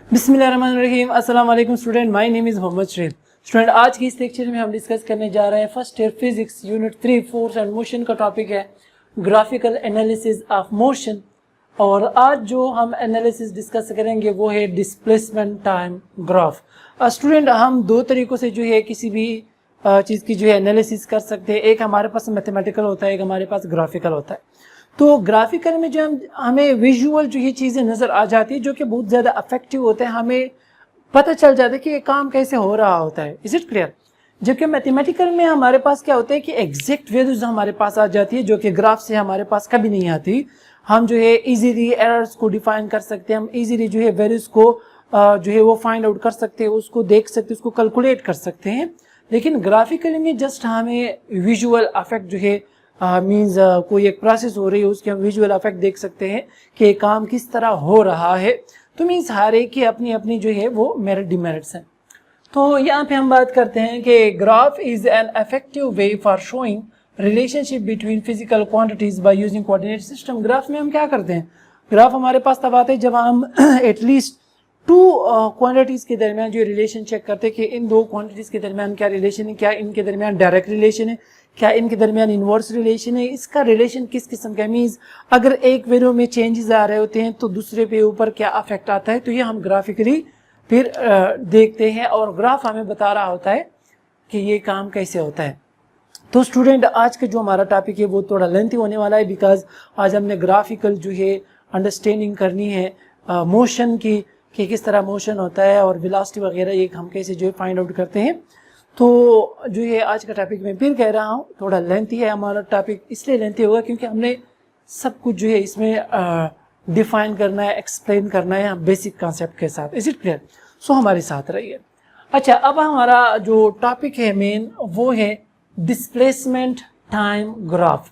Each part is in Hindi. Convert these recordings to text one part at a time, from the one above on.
बिस्मिल्लाहिर्रहमानिर्रहीम। अस्सलाम वालेकुम student, my name is Mohammad Sharif. Student, आज की इस लेक्चर में हम डिस्कस करने जा रहे हैं first year physics unit 3 force and motion का टॉपिक है ग्राफिकल एनालिसिस ऑफ मोशन। और आज जो हम एनालिसिस डिस्कस करेंगे वो है डिस्प्लेसमेंट टाइम ग्राफ। स्टूडेंट, हम दो तरीक़ों से जो है किसी भी चीज़ की जो है एनालिसिस कर सकते हैं। एक हमारे पास मैथमेटिकल होता है, एक हमारे पास ग्राफिकल होता है। तो ग्राफिकल में जो हमें विजुअल जो ये चीज़ें नज़र आ जाती है जो कि बहुत ज़्यादा अफेक्टिव होते हैं, हमें पता चल जाता है कि ये काम कैसे हो रहा होता है। Is it clear? जबकि मैथमेटिकल में हमारे पास क्या होता है कि एग्जैक्ट वैल्यूज हमारे पास आ जाती है जो कि ग्राफ से हमारे पास कभी नहीं आती। हम जो है इजीली एरर्स को डिफाइन कर सकते हैं, हम इजीली जो है वैल्यूज को जो है वो फाइंड आउट कर सकते हैं, उसको देख सकते हैं, उसको कैलकुलेट कर सकते हैं। लेकिन ग्राफिकली में जस्ट हमें विजुअल अफेक्ट जो है मीन्स कोई एक प्रोसेस हो रही है, उसके हम विजुअल इफेक्ट देख सकते हैं कि काम किस तरह हो रहा है। तो मीन्स हर एक की अपनी अपनी जो है वो मेरिट डिमेरिट्स हैं। तो यहाँ पे हम बात करते हैं कि graph is an effective way for showing relationship between physical quantities by using coordinate system. Graph में हम क्या करते हैं? ग्राफ हमारे पास तब आते हैं जब हम एटलीस्ट टू क्वांटिटीज के दरमियान जो रिलेशन चेक करते हैं कि इन दो क्वांटिटीज के दरमियान क्या रिलेशन है, क्या इनके दरमियान डायरेक्ट रिलेशन है, क्या इनके दरमियान इनवर्स रिलेशन है, इसका रिलेशन किस किस्म का। मीन्स अगर एक वैल्यू में चेंजेस आ रहे होते हैं तो दूसरे पे ऊपर क्या अफेक्ट आता है, तो ये हम ग्राफिकली फिर देखते हैं और ग्राफ हमें बता रहा होता है कि ये काम कैसे होता है। तो स्टूडेंट, आज का जो हमारा टॉपिक है वो थोड़ा लेंथी होने वाला है, बिकॉज आज हमने ग्राफिकल जो है अंडरस्टैंडिंग करनी है मोशन की, कि किस तरह मोशन होता है और वेलोसिटी वगैरह ये हम कैसे जो है फाइंड आउट करते हैं। तो जो है आज का टॉपिक मैं फिर कह रहा हूँ थोड़ा लेंथी है हमारा टॉपिक। इसलिए लेंथी होगा क्योंकि हमने सब कुछ जो है इसमें डिफाइन करना है, एक्सप्लेन करना है बेसिक कॉन्सेप्ट के साथ। Is it clear? सो हमारे साथ रहिए। अच्छा, अब हमारा जो टॉपिक है मेन वो है डिस्प्लेसमेंट टाइम ग्राफ।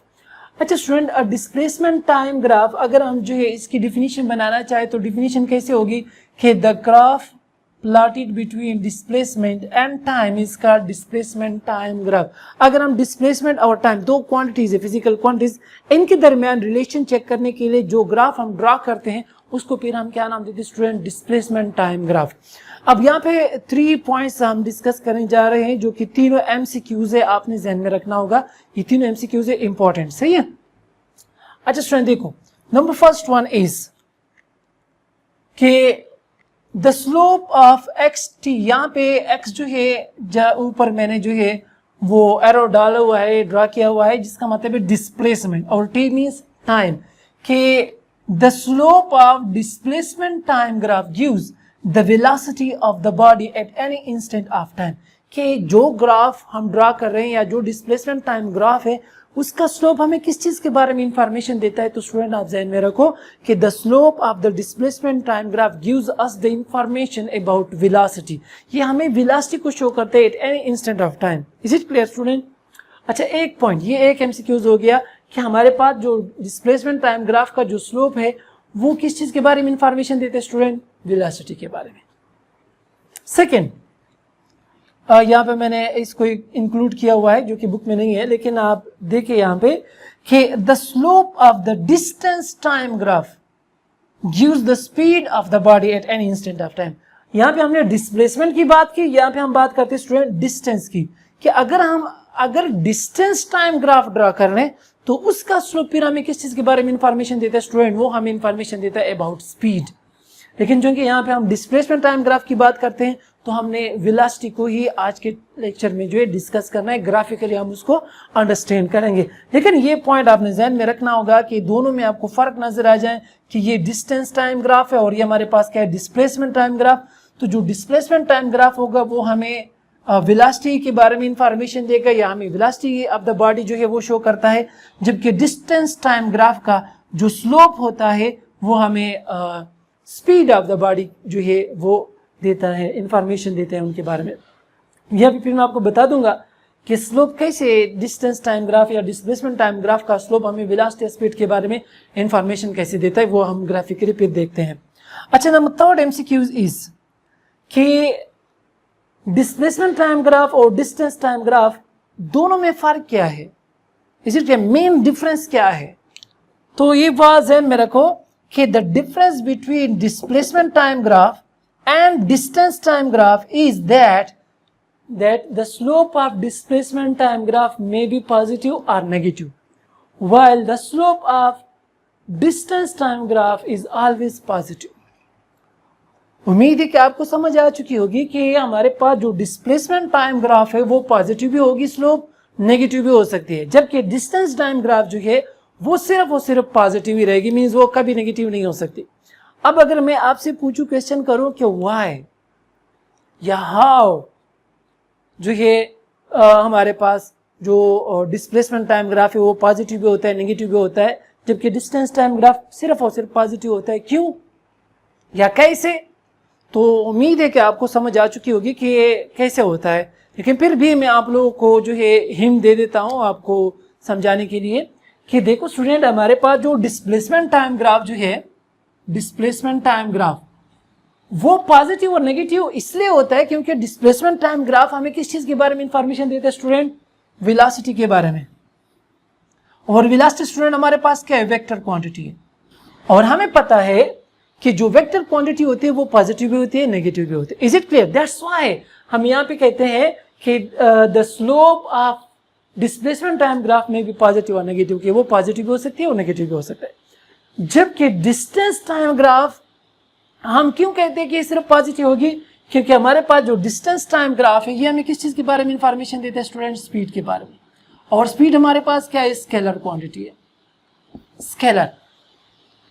अच्छा स्टूडेंट, डिस्प्लेसमेंट टाइम ग्राफ अगर हम जो है इसकी डिफिनीशन बनाना चाहे तो डिफिनीशन कैसे होगी कि the graph plotted between displacement and time is called displacement time graph. अगर हम डिस्प्लेसमेंट और टाइम दो क्वांटिटीज है, फिजिकल क्वांटिटीज, इनके दरमियान रिलेशन चेक करने के लिए जो ग्राफ हम ड्रॉ करते हैं उसको फिर हम क्या नाम देते हैं स्टूडेंट? Displacement time graph. अब यहाँ पे 3 पॉइंट्स हम डिस्कस करने जा रहे हैं जो कि तीनों एमसीक्यूज है, आपने ध्यान में रखना होगा। ये तीनों एमसीक्यूज है, इंपॉर्टेंट, सही है? अच्छा स्टूडेंट देखो, नंबर फर्स्ट वन इज कि the slope of x T. यहाँ पे एक्स जो है ऊपर मैंने जो है वो एरो डाला हुआ है, ड्रा किया हुआ है, जिसका मतलब है डिस्प्लेसमेंट, और टी मीन्स टाइम। कि the slope of displacement time graph gives the velocity of the body at any instant of time. कि जो ग्राफ हम ड्रा कर रहे हैं या जो डिस्प्लेसमेंट टाइम ग्राफ है उसका स्लोप हमें किस चीज के बारे में इंफॉर्मेशन देता है। तो स्टूडेंट आप ध्यान में रखो कि the slope of the displacement time graph gives us the information about velocity. ये हमें वेलोसिटी को शो करते हैं at any instant of time. Is it clear student? अच्छा, एक पॉइंट, ये एक एमसीक्यूज हो गया कि हमारे पास जो डिस्प्लेसमेंट टाइम ग्राफ का जो स्लोप है वो किस चीज के बारे में इंफॉर्मेशन देते हैं स्टूडेंट? वेलोसिटी के बारे में। सेकेंड, यहाँ पे मैंने इसको इंक्लूड किया हुआ है जो कि बुक में नहीं है, लेकिन आप देखिए यहाँ पे कि the slope of the distance time graph gives the speed of the body at any instant of time. यहाँ पे हमने डिस्प्लेसमेंट की बात की, यहाँ पे हम बात करते हैं स्टूडेंट डिस्टेंस की, कि अगर डिस्टेंस टाइम ग्राफ ड्रा कर लें तो उसका स्लोप फिर हमें किस चीज के बारे में इंफॉर्मेशन देता है स्टूडेंट? वो हमें इंफॉर्मेशन देता है अबाउट स्पीड। लेकिन क्योंकि यहाँ पे हम डिस्प्लेसमेंट टाइम ग्राफ की बात करते हैं तो हमने वेलोसिटी को ही आज के लेक्चर में जो है डिस्कस करना है, ग्राफिकली हम उसको अंडरस्टैंड करेंगे। लेकिन ये पॉइंट आपने ध्यान में रखना होगा कि दोनों में आपको फर्क नजर आ जाए कि ये डिस्टेंस टाइम ग्राफ है और ये हमारे पास क्या है? Displacement time graph. तो जो डिस्प्लेसमेंट टाइम ग्राफ होगा वो हमें वेलोसिटी के बारे में इंफॉर्मेशन देगा या हमें वेलोसिटी ऑफ द बॉडी जो है वो शो करता है, जबकि डिस्टेंस टाइम ग्राफ का जो स्लोप होता है वो हमें स्पीड ऑफ द बॉडी जो है वो देता है, इंफॉर्मेशन देते हैं उनके बारे में। यह भी फिर मैं आपको बता दूंगा कि स्लोप कैसे, डिस्टेंस टाइम ग्राफ या डिस्प्लेसमेंट टाइम ग्राफ का स्लोप हमें वेलोसिटी स्पीड के बारे में इंफॉर्मेशन कैसे देता है, वो हम ग्राफिकली फिर देखते हैं। अच्छा, नंबर थर्ड एमसीक्यूज इज कि डिस्प्लेसमेंट टाइम ग्राफ और डिस्टेंस टाइम ग्राफ दोनों में फर्क क्या है? इज इट मेन डिफरेंस क्या है? तो ये बात ध्यान में रखो कि the difference between displacement time graph and distance time graph is that the slope of displacement time graph may be positive or negative, while the slope of distance time graph is always positive. उम्मीद है कि आपको समझ आ चुकी होगी कि हमारे पास जो डिस्प्लेसमेंट टाइम ग्राफ है वो पॉजिटिव भी होगी स्लोप, नेगेटिव भी हो सकती है, जबकि डिस्टेंस टाइम ग्राफ जो है वो सिर्फ पॉजिटिव ही रहेगी, मींस वो कभी नेगेटिव नहीं हो सकती. अब अगर मैं आपसे पूछूं, क्वेश्चन करूं कि व्हाई या हाउ जो है हमारे पास जो डिस्प्लेसमेंट टाइम ग्राफ है वो पॉजिटिव भी होता है, नेगेटिव भी होता है, जबकि डिस्टेंस टाइम ग्राफ सिर्फ और सिर्फ पॉजिटिव होता है, क्यों या कैसे? तो उम्मीद है कि आपको समझ आ चुकी होगी कि ये कैसे होता है, लेकिन फिर भी मैं आप लोगों को जो है हिंट दे देता हूं आपको समझाने के लिए कि देखो स्टूडेंट, हमारे पास जो डिस्प्लेसमेंट टाइम ग्राफ जो है, डिस्प्लेसमेंट टाइम ग्राफ वो पॉजिटिव और नेगेटिव इसलिए होता है क्योंकि डिस्प्लेसमेंट टाइम ग्राफ हमें किस चीज के बारे में इंफॉर्मेशन देता है स्टूडेंट? वेलोसिटी के बारे में. और वेलोसिटी स्टूडेंट हमारे पास क्या है? वेक्टर क्वांटिटी है. और हमें पता है कि जो वेक्टर क्वांटिटी होती है वो पॉजिटिव भी होती है, नेगेटिव भी होती है. Is it clear? That's why हम यहाँ पे कहते हैं कि the slope of displacement time graph में भी पॉजिटिव और नेगेटिव की, वो पॉजिटिव भी हो सकती है और नेगेटिव भी हो सकता है. जबकि डिस्टेंस टाइम ग्राफ हम क्यों कहते हैं कि सिर्फ पॉजिटिव होगी? क्योंकि हमारे पास जो डिस्टेंस टाइम ग्राफ है ये हमें किस चीज के बारे में इंफॉर्मेशन देता है स्टूडेंट? स्पीड के बारे में. और स्पीड हमारे पास क्या है? स्केलर क्वांटिटी है, स्केलर.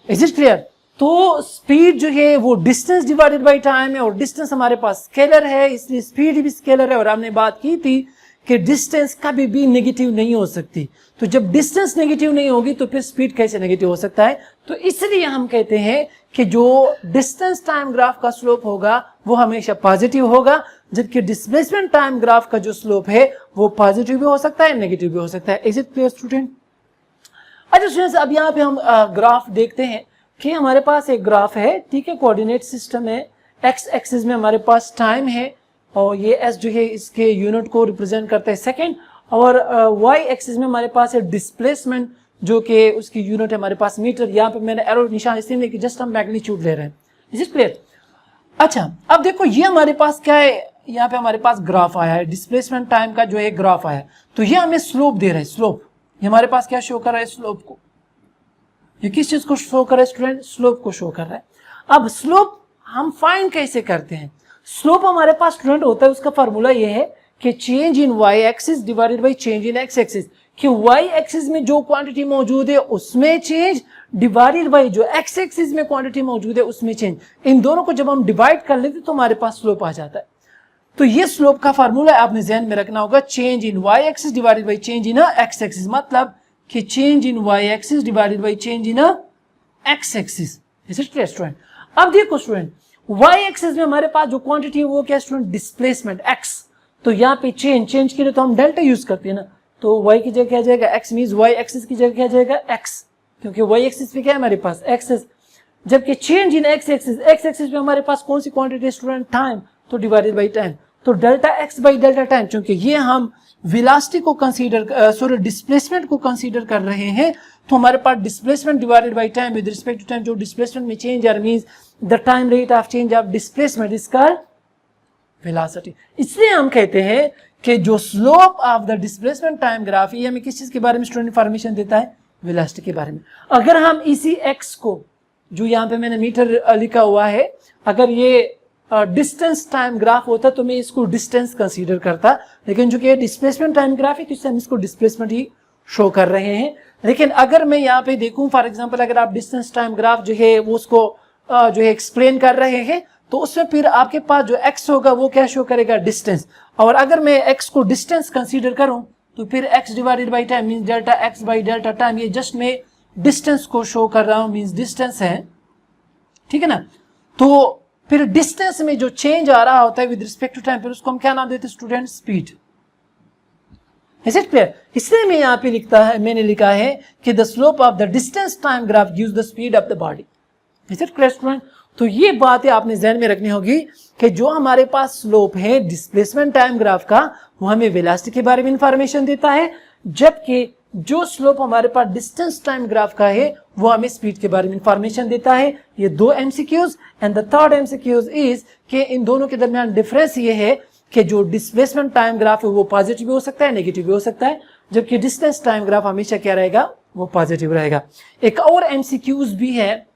Is it clear? तो स्पीड जो है वो डिस्टेंस डिवाइडेड बाय टाइम है, और डिस्टेंस हमारे पास स्केलर है, इसलिए स्पीड भी स्केलर है. और हमने बात की थी कि डिस्टेंस कभी भी नेगेटिव नहीं हो सकती. तो जब डिस्टेंस नेगेटिव नहीं होगी तो फिर स्पीड कैसे नेगेटिव हो सकता है? तो इसलिए हम कहते हैं कि जो डिस्टेंस टाइम ग्राफ का स्लोप होगा वो हमेशा पॉजिटिव होगा, जबकि डिस्प्लेसमेंट टाइम ग्राफ का जो स्लोप है वो पॉजिटिव भी हो सकता है, नेगेटिव भी हो सकता है. Is it clear student? अच्छा स्टूडेंट्स, अब यहाँ पे हम ग्राफ देखते हैं कि हमारे पास एक ग्राफ है, ठीक है, कोऑर्डिनेट सिस्टम है. एक्स एक्सिस में हमारे पास टाइम है और ये एस जो है इसके यूनिट को रिप्रेजेंट करता है सेकंड, और वाई एक्सिस में हमारे पास है डिस्प्लेसमेंट जो कि उसकी यूनिट है हमारे पास मीटर. यहाँ पे मैंने एरो निशान इसलिए नहीं कि जस्ट हम मैग्नीट्यूड ले रहे हैं. Is it clear? अच्छा, अब देखो ये हमारे पास क्या है, यहाँ पे हमारे पास ग्राफ आया है, डिस्प्लेसमेंट टाइम का जो है ग्राफ आया है. तो ये हमें स्लोप दे रहा है, स्लोप. ये हमारे पास क्या शो कर रहा है? स्लोप को. ये किस चीज को शो कर रहा है स्टूडेंट? स्लोप को शो कर रहा है. अब स्लोप हम फाइंड कैसे करते हैं? स्लोप हमारे पास स्टूडेंट होता है, उसका फॉर्मूला ये है कि change in y axis divided by change in x axis, कि वाई एक्सिस में जो क्वांटिटी मौजूद है उसमें चेंज डिवाइडेड बाय जो एक्स एक्सिस में क्वांटिटी मौजूद है उसमें चेंज. इन दोनों को जब हम डिवाइड कर लेते तो हमारे पास स्लोप आ जाता है. तो ये स्लोप का फॉर्मूला आपने ध्यान में रखना होगा, change in y axis divided by change in x axis, मतलब कि change in y axis divided by change in x axis. Is it clear student? अब देखो स्टूडेंट, वाई एक्सिस में हमारे पास जो क्वांटिटी है वो क्या स्टूडेंट? Displacement x. तो यहाँ पे चेंज के लिए तो हम डेल्टा यूज करते हैं ना, तो वाई की जगह क्या जाएगा? एक्स, मींस वाई एक्सिस की जगह क्या जाएगा? एक्स, क्योंकि वाई एक्सिस पे क्या है हमारे पास? एक्सिस. जबकि चेंज इन एक्स एक्सिस में हमारे पास कौन सी क्वांटिटी है स्टूडेंट? टाइम. तो डिवाइडेड बाई टाइम, तो delta X by delta time. क्योंकि ये हम वेलोसिटी को कंसीडर डिस्प्लेसमेंट को कंसीडर कर रहे हैं, तो हमारे पास displacement divided by time with respect to time, जो डिस्प्लेसमेंट में change or means the time rate of change of displacement is called velocity. इसलिए हम कहते हैं कि जो slope of the displacement time graph ये हमें किस चीज के बारे में स्टूडेंट इंफॉर्मेशन देता है? वेलोसिटी के बारे में. अगर हम इसी एक्स को, जो यहाँ पे मैंने मीटर लिखा हुआ है, अगर ये डिस्टेंस टाइम ग्राफ होता तो मैं इसको डिस्टेंस कंसीडर करता, लेकिन जो कि डिस्प्लेसमेंट टाइम ग्राफ है तो इससे हम इसको डिस्प्लेसमेंट ही शो कर रहे हैं. लेकिन अगर मैं यहाँ पे देखूं, फॉर एग्जांपल अगर आप डिस्टेंस टाइम ग्राफ जो है वो उसको जो है एक्सप्लेन कर रहे हैं, तो उसमें फिर आपके पास जो एक्स होगा वो क्या शो करेगा? डिस्टेंस. और अगर मैं एक्स को डिस्टेंस कंसीडर करूं तो फिर x divided by time means delta X by delta time. ये जस्ट मैं डिस्टेंस को शो कर रहा हूं, मीन्स डिस्टेंस है, ठीक है ना. तो फिर डिस्टेंस में जो चेंज आ रहा होता है विद रिस्पेक्ट टू टाइम, फिर उसको हम क्या नाम देते हैं student? Speed. Is it clear? इसलिए मैं यहाँ पे मैंने लिखा है कि the slope of the distance time graph gives the speed of the body. Is it clear student? तो ये बातें आपने ध्यान में रखनी होगी कि जो हमारे पास स्लोप है डिस्प्लेसमेंट टाइम ग्राफ का वो हमें वेलोसिटी के बारे में इंफॉर्मेशन देता है, जबकि जो स्लोप हमारे पास डिस्टेंस टाइम ग्राफ का है वो हमें स्पीड के बारे में इंफॉर्मेशन देता है। ये 2 MCQs and the third MCQs is कि इन दोनों के दरमियान डिफरेंस ये है कि जो डिस्प्लेसमेंट टाइम ग्राफ है वो पॉजिटिव भी हो सकता है, नेगेटिव भी हो सकता है, जबकि डिस्टेंस टाइम ग्राफ हमेशा क्या रहेगा, वो पॉजिटिव रहेगा। एक और MCQs भी है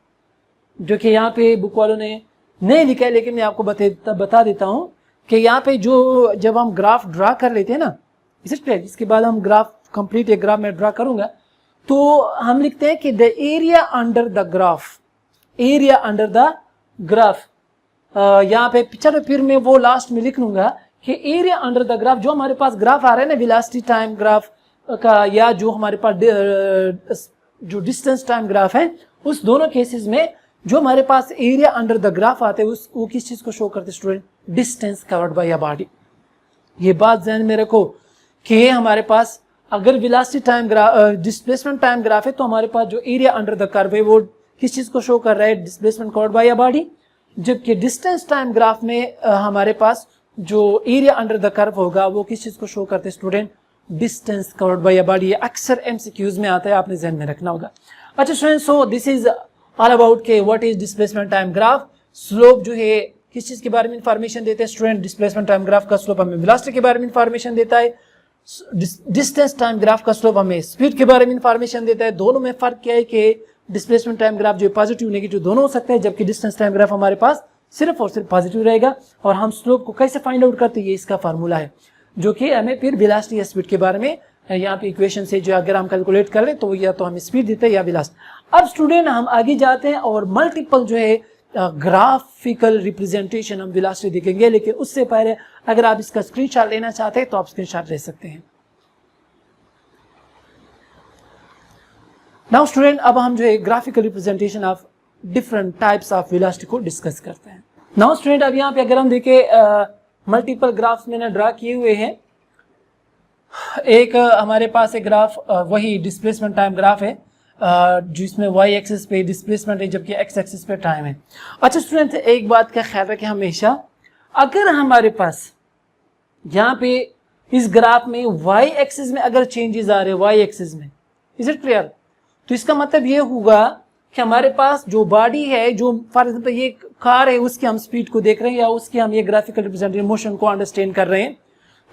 जो कि यहाँ पे बुक वालों ने नहीं लिखा है, लेकिन मैं आपको बता देता हूँ कि यहाँ पे जो जब हम ग्राफ ड्रा कर लेते हैं ना, इसके बाद हम ग्राफ कंप्लीट एक ग्राफ में ड्रा करूंगा, तो हम लिखते हैं कि the area under the graph, area under the graph, यहाँ पे चलो फिर मैं वो लास्ट में लिख लूंगा कि एरिया अंडर द ग्राफ, जो हमारे पास ग्राफ आ रहा है ना वेलोसिटी टाइम ग्राफ का, या जो हमारे पास जो डिस्टेंस टाइम ग्राफ है, उस दोनों केसेस में जो हमारे पास एरिया अंडर द ग्राफ आते हैं वो किस चीज को शो करते हैं student, distance covered by a body. ये बात ध्यान में रखो कि हमारे पास अगर velocity time graph displacement time graph है तो हमारे पास जो एरिया अंडर द कर्व है वो किस चीज को शो कर रहा है, displacement covered by a body, जबकि डिस्टेंस टाइम ग्राफ में हमारे पास जो एरिया अंडर द कर्व होगा वो किस चीज को शो करते हैं student, distance covered by a body. ये अक्सर MCQs में आता है, आपने ध्यान में रखना होगा। अच्छा student, so this is all about के what is displacement time graph. Slope जो है किस चीज के बारे में इंफॉर्मेशन देते हैं स्टूडेंट, डिस्प्लेसमेंट टाइम ग्राफ का स्लोप हमें वेलोसिटी के बारे में इंफॉर्मेशन देता है, डिस्टेंस टाइम ग्राफ का स्लोप हमें स्पीड के बारे में इंफॉर्मेशन देता है। दोनों में फर्क क्या है कि डिस्प्लेसमेंट टाइम ग्राफ जो पॉजिटिव नेगेटिव दोनों हो सकते हैं, जबकि डिस्टेंस टाइम ग्राफ हमारे पास सिर्फ और सिर्फ पॉजिटिव रहेगा। और हम स्लोप को कैसे फाइंड आउट करते हैं, ये इसका फार्मूला है, जो कि हमें फिर वेलोसिटी या स्पीड के बारे में यहाँ पे इक्वेशन से जो अगर हम कैलकुलेट कर ले तो या तो हमें स्पीड देते हैं या वेलोसिटी। अब स्टूडेंट हम आगे जाते हैं और मल्टीपल जो है ग्राफिकल रिप्रेजेंटेशन हम वेलोसिटी देखेंगे, लेकिन उससे पहले अगर आप इसका स्क्रीनशॉट लेना चाहते हैं तो आप स्क्रीनशॉट ले सकते हैं। नाउ स्टूडेंट, अब हम जो है graphical representation of different types of velocity को डिस्कस करते हैं। नाउ स्टूडेंट, अब यहाँ पे अगर हम देखें मल्टीपल ग्राफ्स मैंने ड्रा किए हुए हैं। एक हमारे पास एक ग्राफ वही डिस्प्लेसमेंट टाइम ग्राफ है जिसमें y एक्सिस पे डिस्प्लेसमेंट है जबकि x एक्सिस पे टाइम है। अच्छा स्टूडेंट, एक बात का ख्याल रखें हमेशा, अगर हमारे पास यहाँ पे इस ग्राफ में y एक्सिस में अगर चेंजेस आ रहे हैं, y एक्सिस में, इज इट क्लियर, तो इसका मतलब ये होगा कि हमारे पास जो बॉडी है, जो फॉर एग्जाम्पल ये कार है, उसकी हम स्पीड को देख रहे हैं या उसकी हम ये ग्राफिकल रिप्रेजेंटेशन मोशन को अंडरस्टैंड कर रहे हैं,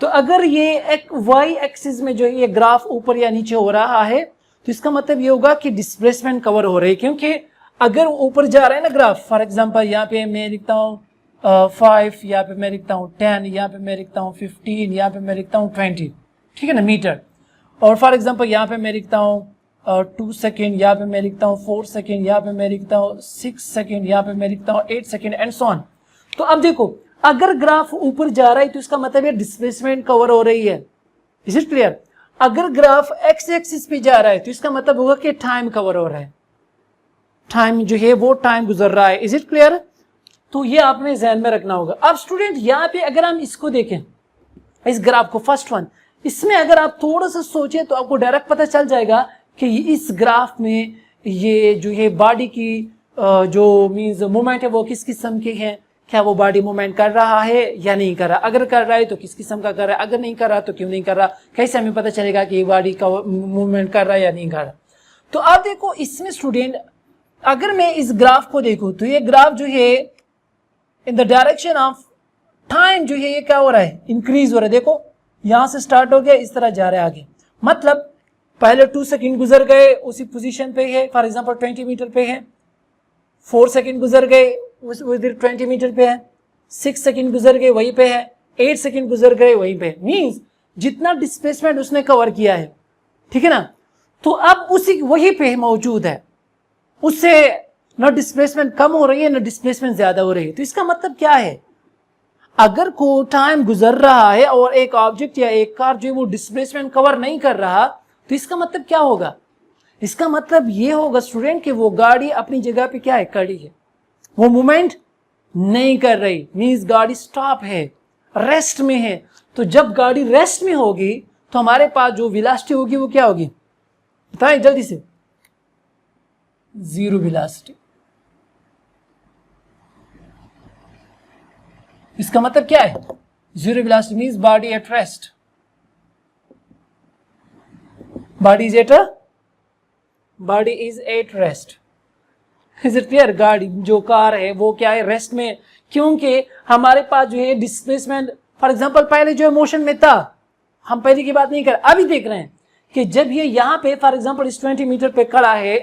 तो अगर ये एक y एक्सिस में जो ये ग्राफ ऊपर या नीचे हो रहा है तो इसका मतलब ये होगा कि डिस्प्लेसमेंट कवर हो रही है, क्योंकि अगर ऊपर जा रहा है ना ग्राफ, फॉर एग्जांपल यहाँ पे मैं लिखता हूँ 5, यहाँ पे मैं लिखता हूँ 10, यहाँ पे मैं लिखता हूँ 15, यहाँ पे मैं लिखता हूँ 20, ठीक है ना, मीटर, और फॉर एग्जांपल यहाँ पे मैं लिखता हूँ 2 सेकेंड, यहाँ पे मैं लिखता हूँ 4 सेकेंड, यहाँ पे मैं लिखता हूँ 6 सेकेंड, यहाँ पे मैं लिखता हूँ 8 सेकेंड एंड सो ऑन। तो अब देखो, अगर ग्राफ ऊपर जा रहा है तो इसका मतलब ये डिस्प्लेसमेंट कवर हो रही है, इज इट क्लियर। अगर ग्राफ एक्स एक्सिस पे जा रहा है तो इसका मतलब होगा कि टाइम कवर हो रहा है, टाइम जो है वो टाइम गुजर रहा है, इज इट क्लियर। तो ये आपने ध्यान में रखना होगा। अब स्टूडेंट यहाँ पे अगर हम इसको देखें, इस ग्राफ को, फर्स्ट वन, इसमें अगर आप थोड़ा सा सोचें तो आपको डायरेक्ट पता चल जाएगा कि इस ग्राफ में ये जो है बॉडी की जो मीन्स मूवमेंट है वो किस किस्म की है, क्या वो बॉडी मूवमेंट कर रहा है या नहीं कर रहा, अगर कर रहा है तो किस किस्म का कर रहा है, अगर नहीं कर रहा तो क्यों नहीं कर रहा, कैसे हमें पता चलेगा कि ये बॉडी का मूवमेंट कर रहा है या नहीं कर रहा। तो आप देखो इसमें स्टूडेंट, अगर मैं इस ग्राफ को देखूं तो ये ग्राफ जो है in the direction of time जो है ये क्या हो रहा है, इंक्रीज हो रहा है। देखो यहां से स्टार्ट हो गया, इस तरह जा रहा है आगे, मतलब पहले 2 सेकेंड गुजर गए उसी पोजीशन पे है, फॉर एग्जांपल 20 मीटर पे है, 4 सेकेंड गुजर गए उधर 20 मीटर पे है, 6 सेकेंड गुजर गए वहीं पे है, 8 सेकेंड गुजर गए वहीं पे, मींस जितना डिस्प्लेसमेंट उसने कवर किया है, ठीक है ना, तो अब उसी वही पे मौजूद है, उससे न डिस्प्लेसमेंट कम हो रही है न डिस्प्लेसमेंट ज्यादा हो रही है। तो इसका मतलब क्या है, अगर को टाइम गुजर रहा है और एक ऑब्जेक्ट या एक कार जो है वो डिस्प्लेसमेंट कवर नहीं कर रहा, तो इसका मतलब क्या होगा, इसका मतलब ये होगा स्टूडेंट कि वो गाड़ी अपनी जगह पे क्या है, खड़ी है, वो मूवमेंट नहीं कर रही, मींस गाड़ी स्टॉप है, रेस्ट में है। तो जब गाड़ी रेस्ट में होगी तो हमारे पास जो वेलोसिटी होगी वो क्या होगी, बताएं जल्दी से, जीरो वेलोसिटी। इसका मतलब क्या है, zero velocity means body at rest, body is at rest. Is it clear? गाड़ी जो कार है वो क्या है, रेस्ट में, क्योंकि हमारे पास जो है डिस्प्लेसमेंट, फॉर एग्जांपल पहले जो है मोशन में था, हम पहले की बात नहीं कर, अभी देख रहे हैं कि जब ये यहाँ पे फॉर एग्जांपल इस 20 मीटर पे खड़ा है,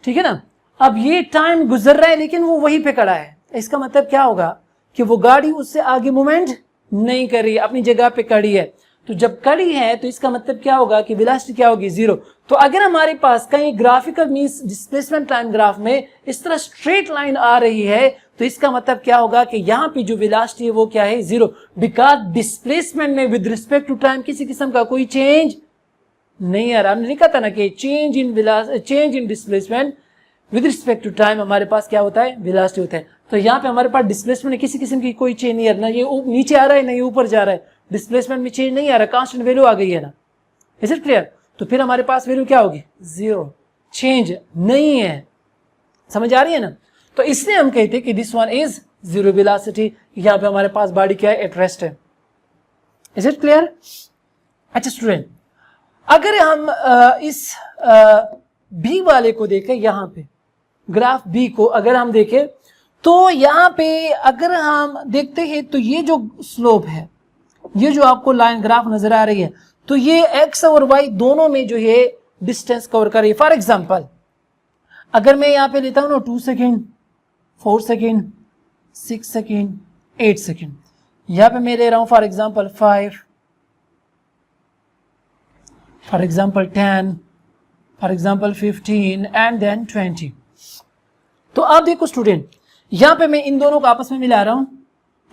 ठीक है ना, अब ये टाइम गुजर रहा है लेकिन वो वहीं पे खड़ा है, इसका मतलब क्या होगा कि वो गाड़ी उससे आगे मूवमेंट नहीं कर रही है, अपनी जगह पे खड़ी है। तो जब खड़ी है तो इसका मतलब क्या होगा कि वेलोसिटी क्या होगी, जीरो। तो अगर हमारे पास कहीं graphical means displacement time graph में इस तरह स्ट्रेट लाइन आ रही है तो इसका मतलब क्या होगा कि यहाँ पे जो वेलोसिटी है वो क्या है, जीरो, बिकॉज डिस्प्लेसमेंट में विद रिस्पेक्ट टू टाइम किसी किस्म का कोई चेंज नहीं आ रहा। हमने लिखा था ना कि change in displacement with respect to time हमारे पास क्या होता है, वेलोसिटी होता है। तो यहाँ पे हमारे पास डिस्प्लेसमेंट में किसी किस्म की कोई चेंज नहीं आ रहा, ना ये नीचे आ रहा है ना ये ऊपर जा रहा है, डिस्प्लेसमेंट में चेंज नहीं आ रहा, कांस्टेंट वैल्यू आ गई है ना। Is it clear? तो फिर हमारे पास वैल्यू क्या होगी, जीरो, चेंज नहीं है। समझ आ रही है ना? तो इसलिए हम कहते हैं कि this one is zero velocity. यहाँ पे हमारे पास बॉडी क्या है, एट रेस्ट है। Is it clear? अच्छा स्टूडेंट, अगर हम इस बी वाले को देखें, यहाँ पे ग्राफ बी को अगर हम देखें तो यहाँ पे अगर हम देखते हैं तो ये जो स्लोप है, ये जो आपको लाइन ग्राफ नजर आ रही है, तो ये एक्स और वाई दोनों में जो है डिस्टेंस कवर कर रही है। फॉर एग्जांपल अगर मैं यहाँ पे लेता हूँ ना 2 सेकेंड, 4 सेकेंड, 6 सेकेंड, 8 सेकेंड, यहाँ पे मैं ले रहा हूँ for example 5, for example 10, for example 15 and then 20। तो आप देखो स्टूडेंट, यहाँ पे मैं इन दोनों को आपस में मिला रहा हूँ।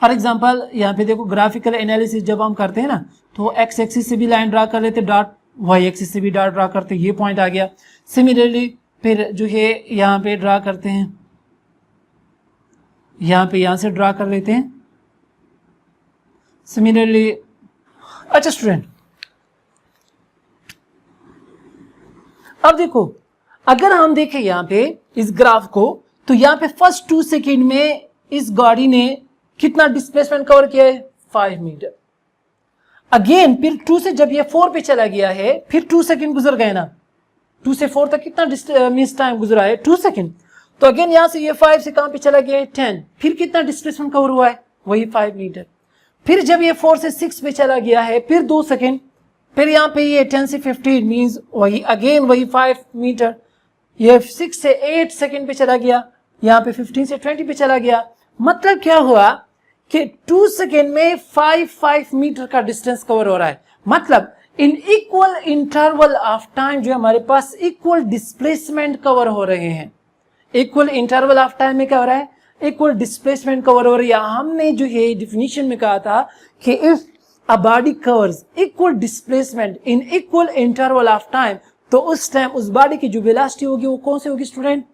फॉर एग्जांपल यहाँ पे देखो ग्राफिकल एनालिसिस जब हम करते हैं ना तो एक्स एक्सिस से भी लाइन ड्रा कर लेते, डॉट वाई एक्सिस से भी डॉट ड्रा करते, ये पॉइंट आ गया। सिमिलरली फिर जो है यहाँ पे ड्रा करते हैं, यहाँ पे यहाँ से ड्रा कर लेते हैं सिमिलरली। अच्छा स्टूडेंट, अब देखो अगर हम देखें यहाँ पे इस ग्राफ को तो यहाँ पे फर्स्ट 2 सेकेंड में इस गाड़ी ने कितना डिस्प्लेसमेंट कवर किया है, 5 मीटर। अगेन फिर 2 से जब ये 4 पे चला गया है, फिर 2 सेकेंड गुजर गए ना, 2 से 4 तक कितना मीन्स टाइम गुजरा है, 2 सेकेंड। तो अगेन यहाँ से ये 5 से कहां पे चला गया है, 10, फिर कितना डिस्प्लेसमेंट कवर हुआ है, वही 5 मीटर। फिर जब ये 4 से 6 पे चला गया है, फिर 2 सेकेंड, फिर यहाँ पे ये 10 से 15 मीन्स वही अगेन वही 5 मीटर। ये 6 से 8 सेकेंड पे चला गया, यहाँ पे 15 से 20 पे चला गया। मतलब क्या हुआ कि 2 सेकेंड में 5 मीटर का डिस्टेंस कवर हो रहा है। मतलब in equal interval of time जो हमारे पास इक्वल डिस्प्लेसमेंट कवर हो रहे हैं। इक्वल इंटरवल ऑफ टाइम में क्या हो रहा है, इक्वल डिस्प्लेसमेंट कवर हो रही है। हमने जो है डिफिनीशन में कहा था कि if a body covers equal displacement in equal interval of time, तो उस टाइम उस बॉडी की जो वेलोसिटी होगी वो कौन सी होगी स्टूडेंट,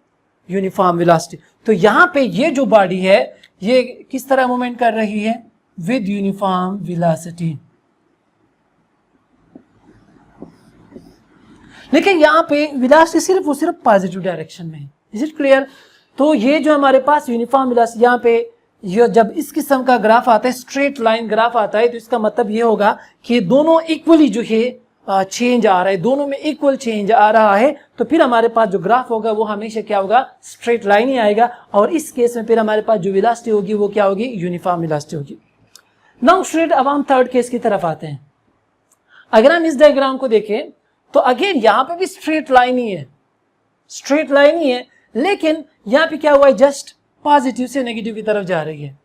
यूनिफॉर्म वेलोसिटी। तो यहाँ पे ये जो बॉडी है ये किस तरह मूवमेंट कर रही है, विद यूनिफॉर्म वेलोसिटी। लेकिन यहाँ पे वेलोसिटी सिर्फ और सिर्फ पॉजिटिव डायरेक्शन में है। Is it clear? तो ये जो हमारे पास यूनिफॉर्म वेलोसिटी, यहाँ पे ये जब इस किस्म का ग्राफ आता है, स्ट्रेट लाइन ग्राफ आता है, तो इसका मतलब ये होगा कि दोनों इक्वली जो है चेंज आ रहा है, दोनों में इक्वल चेंज आ रहा है। तो फिर हमारे पास जो ग्राफ होगा वो हमेशा क्या होगा, स्ट्रेट लाइन ही आएगा। और इस केस में फिर हमारे पास जो वेलोसिटी होगी वो क्या होगी, यूनिफॉर्म वेलोसिटी होगी। नाउ स्ट्रेट अब हम थर्ड केस की तरफ आते हैं। अगर हम इस डायग्राम को देखें तो अगेन यहाँ पे भी स्ट्रेट लाइन ही है, स्ट्रेट लाइन ही है, लेकिन यहाँ पे क्या हुआ है, जस्ट पॉजिटिव से नेगेटिव की तरफ जा रही है।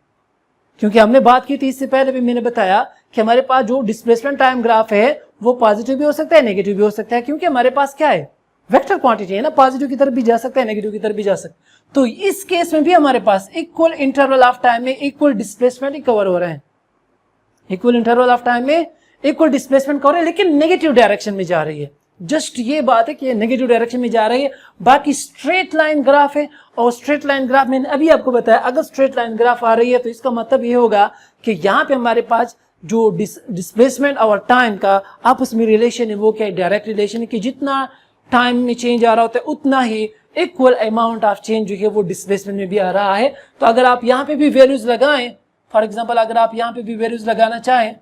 क्योंकि हमने बात की थी इससे पहले भी, मैंने बताया कि हमारे पास जो डिस्प्लेसमेंट टाइम ग्राफ है वो पॉजिटिव भी हो सकता है, नेगेटिव भी हो सकता है, क्योंकि हमारे पास क्या है, वेक्टर क्वांटिटी है ना, पॉजिटिव की तरफ भी जा सकता है, नेगेटिव की तरफ भी जा सकता है। तो इस केस में भी हमारे पास इक्वल इंटरवल ऑफ टाइम में इक्वल डिस्प्लेसमेंट ही कवर हो रहे हैं। इक्वल इंटरवल ऑफ टाइम में इक्वल डिस्प्लेसमेंट कवर है, लेकिन नेगेटिव डायरेक्शन में जा रही है। जस्ट ये बात है कि ये नेगेटिव डायरेक्शन में जा रही है। बाकी स्ट्रेट लाइन ग्राफ है, और स्ट्रेट लाइन ग्राफ मैंने अभी आपको बताया, अगर स्ट्रेट लाइन ग्राफ आ रही है तो इसका मतलब ये होगा कि यहाँ पे हमारे पास जो डिस्प्लेसमेंट और टाइम का आपस में रिलेशन है वो क्या है, डायरेक्ट रिलेशन है, कि जितना टाइम में चेंज आ रहा होता है उतना ही इक्वल अमाउंट ऑफ चेंज जो है वो डिस्प्लेसमेंट में भी आ रहा है। तो अगर आप यहाँ पे भी वैल्यूज लगाएं, फॉर एग्जाम्पल अगर आप यहाँ पे भी वैल्यूज लगाना चाहें,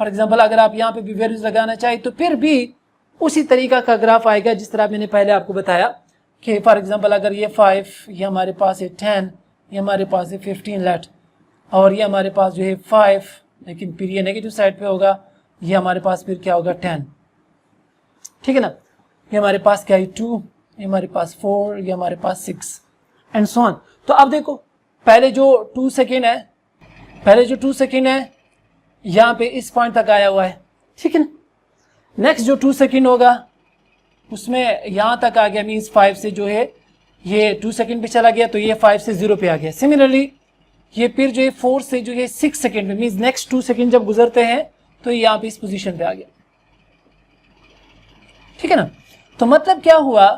फॉर एग्जाम्पल अगर आप यहाँ पे भी वैल्यूज लगाना चाहें तो फिर भी उसी तरीका का ग्राफ आएगा जिस तरह मैंने पहले आपको बताया कि फॉर एग्जांपल अगर ये 5, ये हमारे पास है 10, ये हमारे पास है 15 लेट, और ये हमारे पास जो है 5, लेकिन फिर ये नेगेटिव साइड पे होगा, ये हमारे पास फिर क्या होगा 10, ठीक है ना। ये हमारे पास क्या है 2, ये हमारे पास 4, ये हमारे पास 6 एंड सो ऑन। तो अब देखो पहले जो 2 सेकेंड है, पहले जो 2 सेकेंड है यहाँ पे इस पॉइंट तक आया हुआ है, ठीक है ना। नेक्स्ट जो 2 सेकेंड होगा उसमें यहाँ तक आ गया, मीन्स 5 से जो है ये 2 सेकेंड पे चला गया, तो ये 5 से 0 पे आ गया। सिमिलरली ये फिर जो है 4 से जो है 6 सेकेंड में, मीन्स नेक्स्ट 2 सेकेंड जब गुजरते हैं तो ये यहाँ पे इस पोजीशन पे आ गया, ठीक है ना। तो मतलब क्या हुआ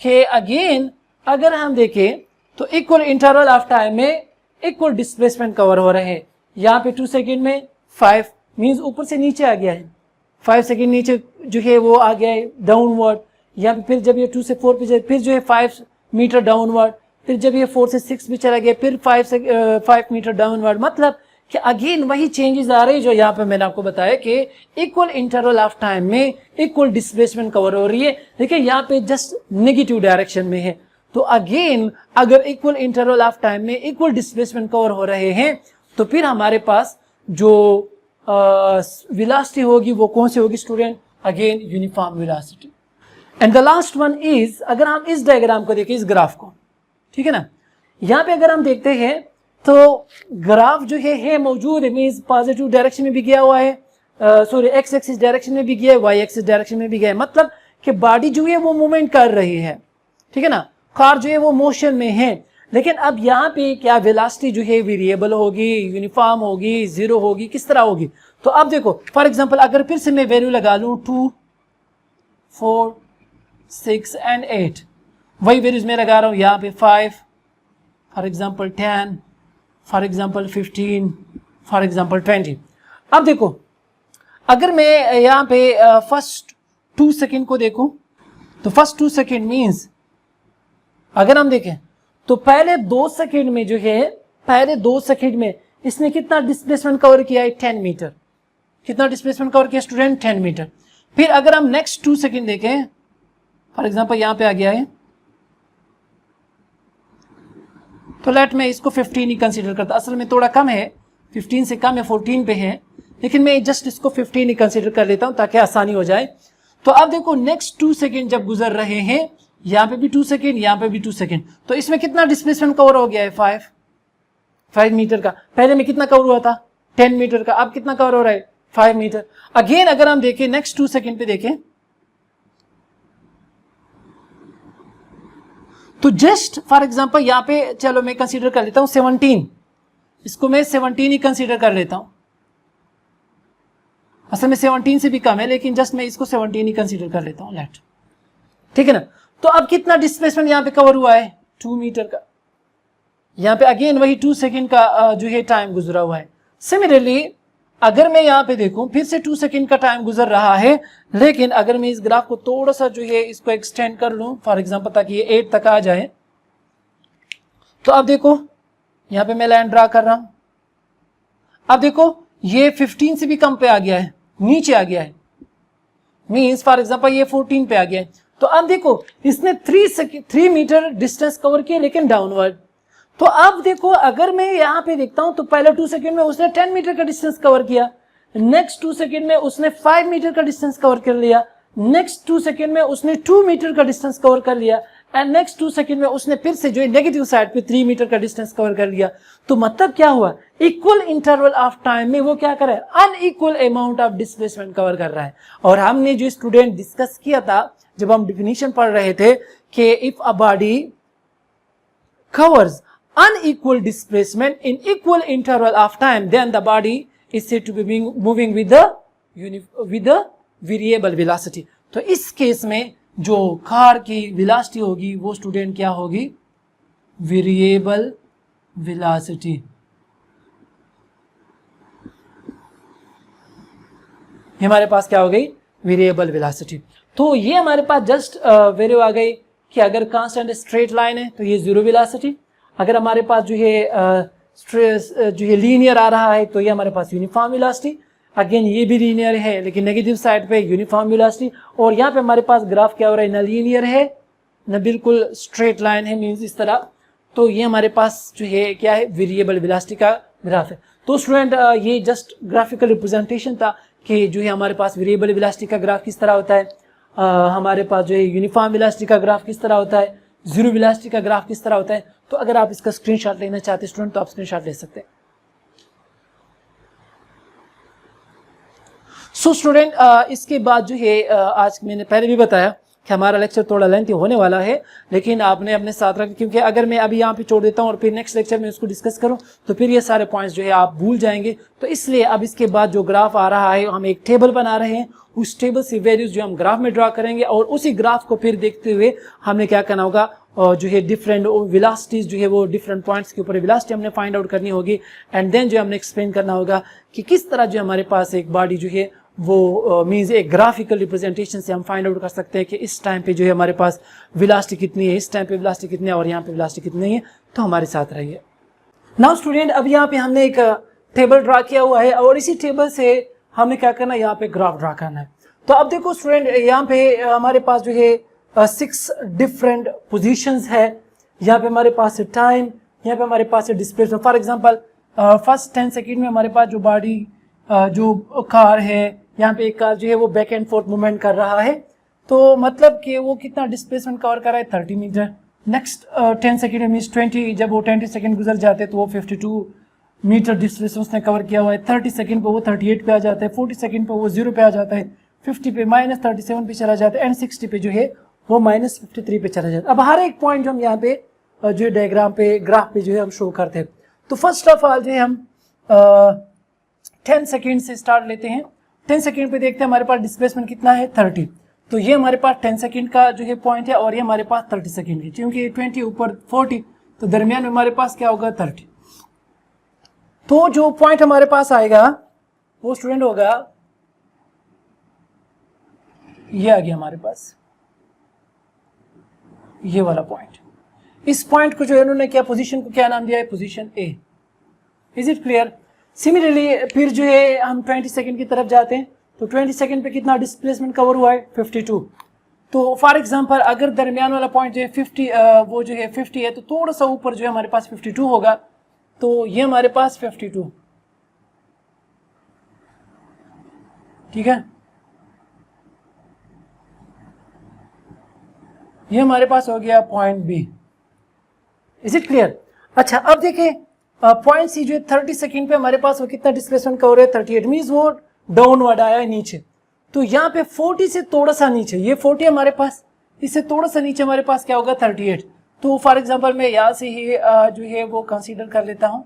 कि अगेन अगर हम देखें तो इक्वल इंटरवल ऑफ टाइम में इक्वल डिस्प्लेसमेंट कवर हो रहे हैं। यहाँ पे 2 सेकेंड में 5 मीन्स ऊपर से नीचे आ गया है, 5 सेकेंड नीचे जो है वो आ गया है डाउनवर्ड। यहाँ पे फिर जब ये 2 से 4 पे जाए फिर जो है 5 मीटर डाउनवर्ड, फिर जब ये 4 से 6 पे चला गया फिर 5 मीटर डाउनवर्ड। मतलब कि अगेन वही चेंजेस आ रही है जो यहाँ पे मैंने आपको बताया कि इक्वल इंटरवल ऑफ टाइम में इक्वल डिस्प्लेसमेंट कवर हो रही है। देखिए यहाँ पे जस्ट नेगेटिव डायरेक्शन में है, तो अगेन अगर इक्वल इंटरवल ऑफ टाइम में इक्वल डिस्प्लेसमेंट कवर हो रहे हैं तो फिर हमारे पास जो वेलोसिटी होगी वो कौन सी होगी student, again uniform velocity. And the last one is, अगर हम इस डायग्राम को देखें, इस ग्राफ को, ठीक है ना, यहाँ पे अगर हम देखते हैं तो ग्राफ जो है मौजूद है, मीन्स पॉजिटिव डायरेक्शन में भी गया हुआ है, सॉरी एक्स एक्सिस डायरेक्शन में भी गया है, वाई एक्सिस डायरेक्शन में भी गया है। मतलब कि बॉडी जो है वो मूवमेंट कर रही है, ठीक है ना, कार जो है वो मोशन में है। लेकिन अब यहाँ पे क्या वेलोसिटी जो है वेरिएबल होगी, यूनिफॉर्म होगी, जीरो होगी, किस तरह होगी। तो अब देखो फॉर एग्जांपल अगर फिर से मैं वैल्यू लगा लूं 2, 4, 6 एंड 8, वही वैल्यूज मैं लगा रहा हूं यहाँ पे 5 for example 10 for example 15 for example 20। अब देखो अगर मैं यहाँ पे फर्स्ट 2 सेकेंड को देखूं तो फर्स्ट 2 सेकेंड मीन्स अगर हम देखें तो पहले 2 सेकेंड में जो है, पहले 2 सेकेंड में इसने कितना डिस्प्लेसमेंट कवर किया है 10 मीटर। कितना डिस्प्लेसमेंट कवर किया स्टूडेंट 10 मीटर। फिर अगर हम नेक्स्ट 2 सेकेंड देखें, फॉर एग्जांपल यहां पे आ गया है, तो लेट मैं इसको 15 ही कंसीडर करता, असल में थोड़ा कम है, 15 से कम है, 14 पे है, लेकिन मैं जस्ट इसको 15 ही कंसीडर कर लेता हूं ताकि आसानी हो जाए। तो अब देखो नेक्स्ट 2 सेकेंड जब गुजर रहे हैं, यहाँ पे भी 2 सेकेंड, यहाँ पे भी 2 सेकेंड, तो इसमें कितना डिस्प्लेसमेंट कवर हो गया है 5 मीटर का। पहले में कितना कवर हुआ था 10 मीटर का, अब कितना कवर हो रहा है 5 मीटर। अगेन अगर हम देखें नेक्स्ट 2 सेकेंड पे देखें तो जस्ट फॉर एग्जांपल यहाँ पे चलो मैं कंसीडर कर लेता हूं 17, इसको मैं 17 ही कंसीडर कर लेता हूं। असल में 17 से भी कम है लेकिन जस्ट मैं इसको 17 ही कंसीडर कर लेता हूं, लेट, ठीक है ना। तो अब कितना डिस्प्लेसमेंट यहाँ पे कवर हुआ है 2 मीटर का। यहाँ पे अगेन वही 2 सेकेंड का जो है टाइम गुजरा हुआ है। सिमिलरली अगर मैं यहाँ पे देखूं फिर से 2 सेकेंड का टाइम गुजर रहा है, लेकिन अगर मैं इस ग्राफ को थोड़ा सा जो है इसको एक्सटेंड कर लूं फॉर एग्जांपल ताकि ये 8 तक आ जाए, तो अब देखो यहाँ पे मैं लाइन ड्रा कर रहा हूं। अब देखो ये 15 से भी कम पे आ गया है, नीचे आ गया है, मीन्स फॉर एग्जांपल ये 14 पे आ गया है। तो अब देखो इसने 3 मीटर डिस्टेंस कवर किया लेकिन डाउनवर्ड। तो अब देखो अगर मैं यहाँ पे देखता हूं तो पहले 2 सेकेंड में उसने 10 मीटर का डिस्टेंस कवर किया, नेक्स्ट 2 सेकेंड में उसने 5 मीटर का डिस्टेंस कवर कर लिया, नेक्स्ट 2 सेकेंड में उसने 2 मीटर का डिस्टेंस कवर कर लिया, एंड नेक्स्ट 2 सेकेंड में उसने फिर से जो है नेगेटिव साइड पे 3 मीटर का डिस्टेंस कवर कर लिया। तो मतलब क्या हुआ, इक्वल इंटरवल ऑफ टाइम में वो क्या कर रहा है, unequal amount of displacement cover कर रहा है। और हमने जो स्टूडेंट डिस्कस किया था जब हम डिफिनीशन पढ़ रहे थे कि if a body covers unequal displacement in equal interval of time, then the body is said to be moving with the variable velocity। तो इस केस में जो कार की वेलोसिटी होगी वो स्टूडेंट क्या होगी, वेरिएबल वेलोसिटी। हमारे पास क्या हो गई, वेरिएबल वेलोसिटी। तो ये हमारे पास जस्ट वैल्यू आ गई कि अगर कांस्टेंट स्ट्रेट लाइन है तो ये जीरो वेलोसिटी, अगर हमारे पास जो है लीनियर आ रहा है तो ये हमारे पास यूनिफॉर्म वेलोसिटी, अगेन ये भी लीनियर है, लेकिन नेगेटिव साइड पे यूनिफॉर्म वेलोसिटी। और यहाँ पे हमारे पास ग्राफ क्या हो रहा है, न लीनियर है न बिल्कुल स्ट्रेट लाइन है, मीन्स इस तरह। तो ये हमारे पास जो है क्या है, वेरिएबल वेलोसिटी का ग्राफ है। तो स्टूडेंट ये जस्ट ग्राफिकल रिप्रेजेंटेशन था कि जो है हमारे पास वेरिएबल वेलोसिटी का ग्राफ किस तरह होता है, हमारे पास जो है यूनिफॉर्म वेलोसिटी का ग्राफ किस तरह होता है, जीरो वेलोसिटी का ग्राफ किस तरह होता है। तो अगर आप इसका स्क्रीनशॉट लेना चाहते हैं स्टूडेंट तो आप स्क्रीनशॉट ले सकते हैं। सो स्टूडेंट इसके बाद जो है आज मैंने पहले भी बताया कि हमारा लेक्चर थोड़ा लेंथी होने वाला है, लेकिन आपने अपने साथ रखें, क्योंकि अगर मैं अभी यहाँ पे छोड़ देता हूँ और फिर नेक्स्ट लेक्चर में उसको डिस्कस करूँ तो फिर ये सारे पॉइंट्स जो है आप भूल जाएंगे। तो इसलिए अब इसके बाद जो ग्राफ आ रहा है, हम एक टेबल बना रहे हैं, उस टेबल से वैल्यूज जो हम ग्राफ में ड्रा करेंगे और उसी ग्राफ को फिर देखते हुए हमने क्या करना होगा, जो है डिफरेंट वेलोसिटीज जो है वो डिफरेंट पॉइंट्स के ऊपर वेलोसिटी हमने फाइंड आउट करनी होगी। एंड देन जो हमने एक्सप्लेन करना होगा कि किस तरह जो हमारे पास एक बॉडी जो है वो मीन्स एक ग्राफिकल रिप्रेजेंटेशन से हम फाइंड आउट कर सकते हैं कि इस टाइम पे जो है हमारे पास वेलोसिटी कितनी है, इस टाइम पे वेलोसिटी कितनी है और यहाँ पे वेलोसिटी कितनी है। तो हमारे साथ रहिए। नाउ स्टूडेंट अब यहाँ पे हमने एक टेबल ड्रा किया हुआ है और इसी टेबल से हमें क्या करना है, यहाँ पे ग्राफ ड्रा करना है। तो अब देखो स्टूडेंट यहाँ पे हमारे पास जो है 6 डिफरेंट पोजिशंस है। यहाँ पे हमारे पास है टाइम, यहाँ पे हमारे पास है displacement. For example first 10 second में हमारे पास जो बॉडी जो कार है, यहाँ पे एक कार जो है वो बैक एंड फोर्थ मूवमेंट कर रहा है, तो मतलब कि वो कितना डिस्प्लेसमेंट कवर कर रहा है, 30 मीटर। नेक्स्ट 10 सेकेंड में मीन्स 20, जब वो 20 सेकेंड गुजर जाते हैं तो वो 52 मीटर डिस्प्लेसमेंट उसने कवर किया हुआ है। 30 सेकेंड पे वो 38 पे आ जाता है, 40 सेकेंड पे वो 0 पे आ जाता है, 50 पे -37 पे चला जाता है एंड 60 पे जो है वो -53 पे चला जाता है। अब हर एक पॉइंट जो हम यहाँ पे जो है डायग्राम पे ग्राफ पे जो है हम शो करते हैं। तो फर्स्ट ऑफ ऑल जो है हम 10 सेकेंड से स्टार्ट लेते हैं। 10 सेकेंड पे देखते हैं हमारे पास डिस्प्लेसमेंट कितना है, 30। तो ये हमारे पास 10 सेकेंड का जो है पॉइंट है और ये हमारे पास 30 सेकेंड की, क्योंकि 20 ऊपर 40 तो दरमियान में हमारे पास क्या होगा, 30। तो जो पॉइंट हमारे पास आएगा वो स्टूडेंट होगा, ये आ गया हमारे पास ये वाला पॉइंट। इस पॉइंट को जो है उन्होंने क्या पोजीशन को क्या नाम दिया है, position A. Is it clear? Similarly फिर जो है हम 20 सेकेंड की तरफ जाते हैं। तो 20 सेकेंड पे कितना डिस्प्लेसमेंट कवर हुआ है, 52। तो फॉर एग्जांपल अगर दरमियान वाला पॉइंट जो है 50 वो जो है 50 है, तो थोड़ा सा ऊपर जो है हमारे पास 52 होगा। तो ये हमारे पास 52, ठीक है, ये हमारे पास हो गया point B. Is it clear? अच्छा अब देखिए पॉइंट सी जो है 30 सेकेंड पे हमारे पास वो कितना डिस्प्लेसमेंट कवर है, 38, मीन्स वो डाउनवर्ड आया है नीचे। तो यहाँ पे 40 से थोड़ा सा नीचे, ये 40 हमारे पास, इससे थोड़ा सा नीचे हमारे पास क्या होगा, 38। तो फॉर एग्जांपल मैं यहाँ से ही जो है वो कंसीडर कर लेता हूँ,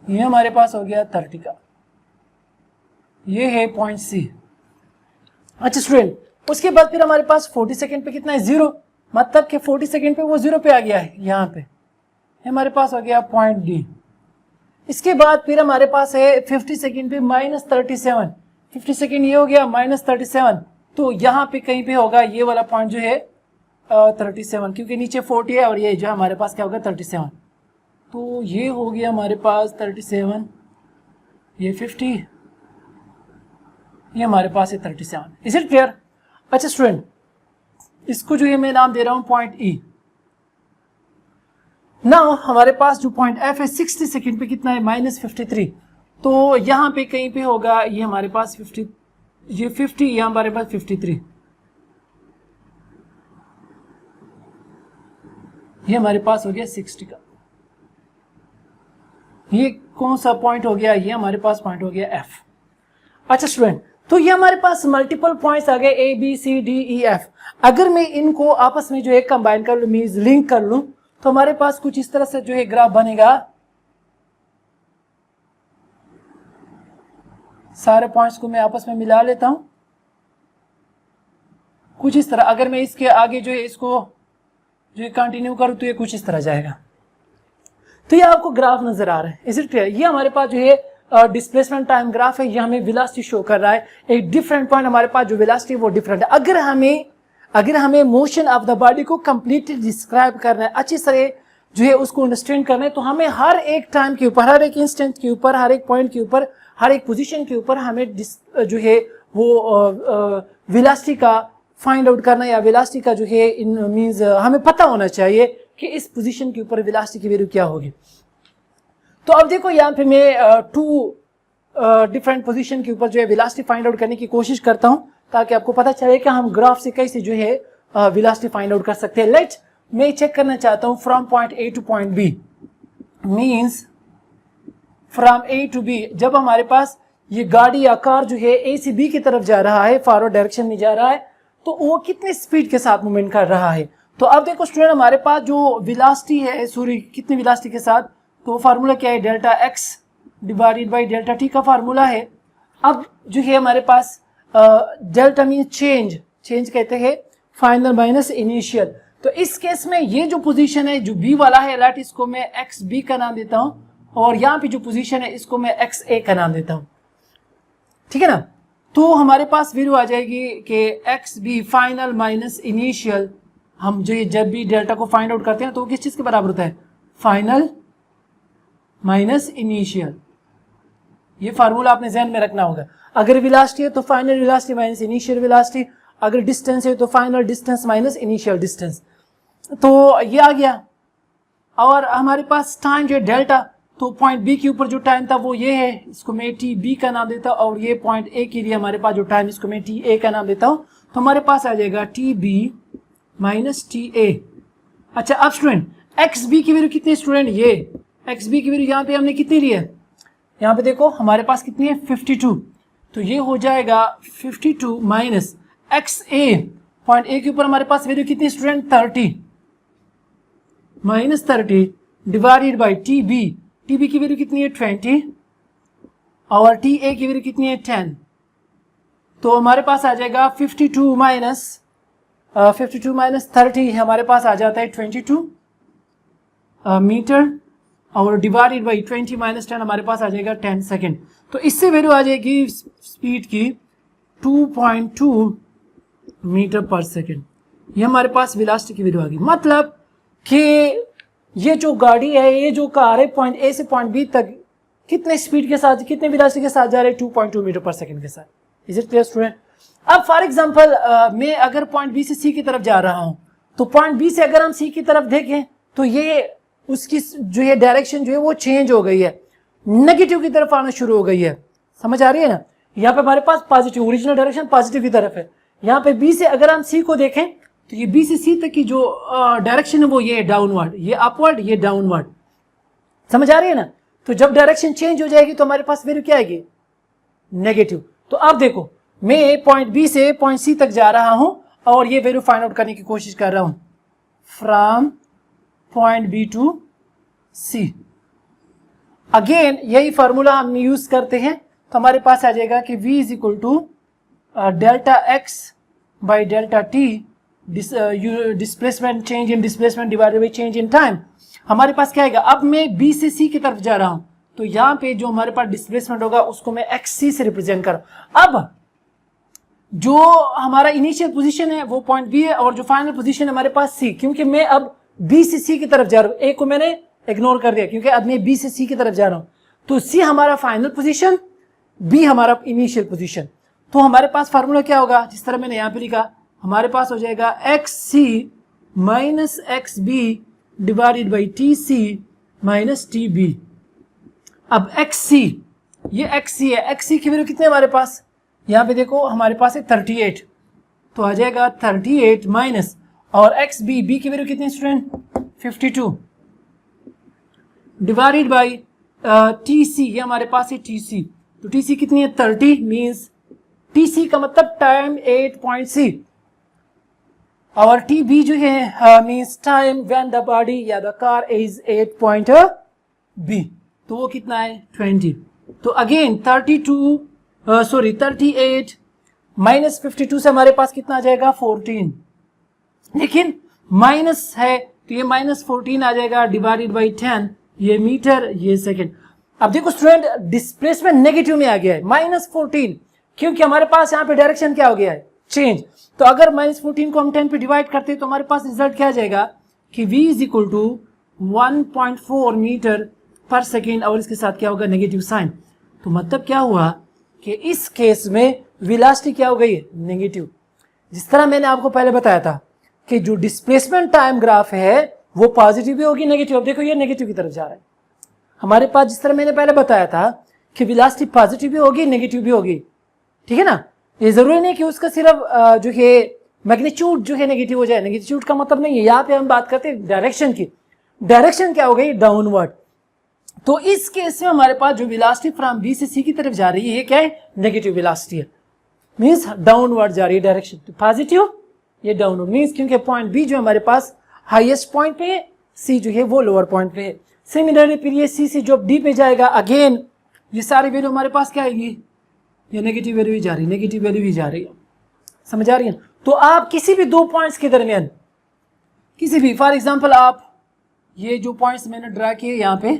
ये हमारे पास हो गया 30 का, ये है पॉइंट सी। अच्छा स्टूडेंट उसके बाद फिर हमारे पास 40 सेकेंड पे कितना है, 0, मतलब कि 40 सेकेंड पे वो 0 पे आ गया है, यहाँ पे हमारे पास हो गया पॉइंट डी। इसके बाद फिर हमारे पास है 50 सेकेंड पे -37, 50 सेकेंड ये हो गया -37। तो यहाँ पे कहीं पे होगा ये वाला पॉइंट जो है 37, क्योंकि नीचे 40 है और ये जो हमारे पास क्या होगा 37। तो ये हो गया हमारे पास 37, ये 50, ये हमारे पास है 37। Is it clear? अच्छा स्टूडेंट इसको जो है मैं नाम दे रहा हूं पॉइंट ई। नाउ हमारे पास जो पॉइंट एफ है 60 सेकेंड पे कितना है, -53। तो यहाँ पे कहीं पे होगा ये हमारे पास 50, ये 50, ये हमारे पास 53, ये हमारे पास हो गया 60 का। ये कौन सा पॉइंट हो गया, ये हमारे पास पॉइंट हो गया एफ। अच्छा स्टूडेंट तो ये हमारे पास मल्टीपल पॉइंट्स आ गए A B C D E F. अगर मैं इनको आपस में जो है कंबाइन कर लूं, मींस लिंक कर लूं, तो हमारे पास कुछ इस तरह से जो है ग्राफ बनेगा। सारे पॉइंट्स को मैं आपस में मिला लेता हूं कुछ इस तरह। अगर मैं इसके आगे जो है इसको जो है कंटिन्यू करूं तो ये कुछ इस तरह जाएगा। तो ये आपको ग्राफ नजर आ रहा है, इज इट क्लियर? ये हमारे पास जो है डिस्प्लेसमेंट टाइम ग्राफ है, ये हमें वेलोसिटी शो कर रहा है। एक डिफरेंट पॉइंट हमारे पास जो वेलोसिटी वो डिफरेंट है। अगर हमें मोशन ऑफ द बॉडी को कंप्लीटली डिस्क्राइब करना है, अच्छी तरह जो है उसको अंडरस्टैंड करना है, तो हमें हर एक टाइम के ऊपर, हर एक इंस्टेंट के ऊपर, हर एक पॉइंट के ऊपर हर एक पोजीशन के ऊपर हमें जो है वो वेलोसिटी का फाइंड आउट करना या वेलोसिटी का जो है इन मींस हमें पता होना चाहिए कि इस पोजीशन के ऊपर वेलोसिटी की वैल्यू क्या होगी। तो अब देखो यहाँ पे मैं टू डिफरेंट पोजीशन के ऊपर जो है वेलोसिटी फाइंड आउट करने की कोशिश करता हूँ ताकि आपको पता चले कि हम ग्राफ से कैसे जो है वेलोसिटी फाइंड आउट कर सकते हैं। लेट मैं चेक करना चाहता हूँ from point A to point B, means from A to B. जब हमारे पास ये गाड़ी या कार जो है ए से बी की तरफ जा रहा है, फॉरवर्ड डायरेक्शन में जा रहा है, तो वो कितने स्पीड के साथ मूवमेंट कर रहा है। तो अब देखो स्टूडेंट, हमारे पास जो वेलोसिटी है, सॉरी कितनी वेलोसिटी के साथ, तो फार्मूला क्या है, delta x divided by delta T का फार्मूला है। अब जो है हमारे पास डेल्टा मीन चेंज कहते हैं फाइनल माइनस इनिशियल। तो इस केस में ये जो पोजीशन है जो बी वाला है, लेट इसको मैं एक्स बी का नाम देता हूं, और यहाँ पे जो पोजीशन है इसको मैं एक्स ए का नाम देता हूं, ठीक है ना। तो हमारे पास वैल्यू आ जाएगी कि X B final minus initial. हम जो जब भी डेल्टा को फाइंड आउट करते हैं तो किस चीज के बराबर होता है, फाइनल माइनस इनिशियल। ये फार्मूला आपने ध्यान में रखना होगा। अगर वेलोसिटी है तो final velocity minus initial velocity, अगर डिस्टेंस है तो final distance minus initial distance. तो ये आ गया। और हमारे पास टाइम जो है डेल्टा, तो पॉइंट बी के ऊपर जो टाइम था वो ये है, इसको मैं टी बी का नाम देता हूँ, और ये पॉइंट ए के लिए हमारे पास जो टाइम, इसको मैं टी ए का नाम देता हूँ। तो हमारे पास आ जाएगा T B minus T A. अच्छा, अब स्टूडेंट एक्स बी की वैल्यू कितनी, स्टूडेंट ये एक्स बी की वैल्यू यहाँ पे हमने कितनी ली है, यहाँ पे देखो हमारे पास कितनी है 52। तो ये हो जाएगा 52 minus X A, point A के ऊपर हमारे पास वैल्यू कितनी student 30 minus 30 divided by T B. T B की वैल्यू कितनी है 20 और टी ए की वैल्यू कितनी है 10। तो हमारे पास आ जाएगा 52 माइनस 30 हमारे पास आ जाता है 22 मीटर, और डिवाइडेड बाई 20 माइनस 10 हमारे पास आ जाएगा 10 सेकेंड। तो इससे वैल्यू आ जाएगी स्पीड की 2.2 मीटर पर सेकेंड। ये हमारे पास वेलोसिटी की वैल्यू आ गई। मतलब कि ये जो गाड़ी है, ये जो कार है, पॉइंट ए से पॉइंट बी तक कितने स्पीड के साथ, कितने वेलोसिटी के साथ जा रहे हैं, 2.2 मीटर पर सेकेंड के साथ। Is it clear student. अब फॉर एग्जांपल मैं अगर पॉइंट बी से सी की तरफ जा रहा हूं, तो पॉइंट बी से अगर हम सी की तरफ देखें तो ये उसकी जो है डायरेक्शन जो है वो चेंज हो गई है, नेगेटिव की तरफ आना शुरू हो गई है। समझ आ रही है ना। यहाँ पे हमारे पास पॉजिटिव, ओरिजिनल डायरेक्शन पॉजिटिव की तरफ है। यहाँ पे बी से अगर हम सी को देखें तो ये बी से सी तक की जो डायरेक्शन है वो ये डाउनवर्ड, ये अपवर्ड, ये डाउनवर्ड। समझ आ रही है ना। तो जब डायरेक्शन चेंज हो जाएगी तो हमारे पास वैल्यू क्या आएगी, नेगेटिव। तो अब देखो मैं पॉइंट बी से पॉइंट सी तक जा रहा हूं और ये वैल्यू फाइंड आउट करने की कोशिश कर रहा हूं, from point B to C. Again यही फॉर्मूला हम यूज करते हैं, तो हमारे पास आ जाएगा कि v is equal to delta X by delta T, displacement change in displacement divided by change in time. हमारे पास क्या आएगा, अब मैं b से c की तरफ जा रहा हूं, तो यहाँ पे जो हमारे पास डिस्प्लेसमेंट होगा उसको मैं xc से रिप्रेजेंट कर। अब जो हमारा इनिशियल पोजीशन है वो पॉइंट बी है, और जो फाइनल पोजीशन है हमारे पास सी, क्योंकि मैं अब बी से सी की तरफ जा रहा हूं, ए को मैंने इग्नोर कर दिया क्योंकि अब मैं बी से सी की तरफ जा रहा हूं। तो सी हमारा फाइनल पोजीशन, बी हमारा इनिशियल पोजीशन। तो हमारे पास फार्मूला क्या होगा, जिस तरह मैंने यहां पे लिखा, हमारे पास हो जाएगा X C minus X B divided by T C minus T B. अब एक्स सी, ये एक्स सी है, एक्स सी की वैल्यू कितने हमारे पास, यहां पे देखो हमारे पास है 38, तो आ जाएगा 38 माइनस, और एक्स बी, बी की वैल्यू कितनी student 52 divided by T C, ये हमारे पास है टी सी। तो टी सी कितनी है 30, मीन्स टी सी का मतलब टाइम 8.c, और टी बी जो है means time when the body या द कार इज 8.b, तो वो कितना है 20। तो अगेन 38 माइनस 52 से हमारे पास कितना आ जाएगा 14, लेकिन माइनस है तो ये माइनस 14 आ जाएगा डिवाइडेड बाई 10, ये मीटर, ये सेकेंड। अब देखो स्टूडेंट, डिस्प्लेसमेंट नेगेटिव में आ गया है माइनस 14, क्योंकि हमारे पास यहाँ पे डायरेक्शन क्या हो गया है, चेंज। तो अगर माइनस 14 को हम 10 पे डिवाइड करते हैं तो हमारे पास रिजल्ट क्या आ जाएगा कि v is equal to 1.4 metre पर सेकेंड, और इसके साथ क्या होगा नेगेटिव साइन। तो मतलब क्या हुआ कि इस केस में वेलोसिटी क्या हो गई है, नेगेटिव। जिस तरह मैंने आपको पहले बताया था कि जो डिस्प्लेसमेंट टाइम ग्राफ है वो पॉजिटिव भी होगी नेगेटिव। अब देखो ये नेगेटिव की तरफ जा रहा है हमारे पास, जिस तरह मैंने पहले बताया था कि वेलोसिटी पॉजिटिव भी होगी नेगेटिव भी होगी, ठीक है ना। ये जरूरी नहीं कि उसका सिर्फ जो है मैग्नीट्यूड जो है नेगेटिव हो जाए, नेगेटिव का मतलब नहीं है, यहाँ पे हम बात करते हैं डायरेक्शन की। डायरेक्शन क्या हो गई, डाउनवर्ड। तो इस केस में हमारे पास जो वेलोसिटी फ्रॉम बी से सी की तरफ जा रही है क्या है, नेगेटिव वेलोसिटी है, मींस डाउनवर्ड जा रही है डायरेक्शन। तो पॉजिटिव ये डाउनवर्ड मींस क्योंकि पॉइंट बी जो हमारे पास हाईएस्ट पॉइंट पे है, सी जो है वो लोअर पॉइंट पे है। सिमिलरली फिर ये सी से जो डी पे जाएगा, अगेन ये सारी वैल्यू हमारे पास क्या आएगी, ये नेगेटिव वैल्यू ही जा रही है, नेगेटिव वैल्यू ही जा रही है, समझ आ रही है। तो आप किसी भी दो पॉइंट्स के दरमियान, किसी भी, फॉर एग्जांपल आप ये जो पॉइंट्स मैंने ड्रा किए यहाँ पे,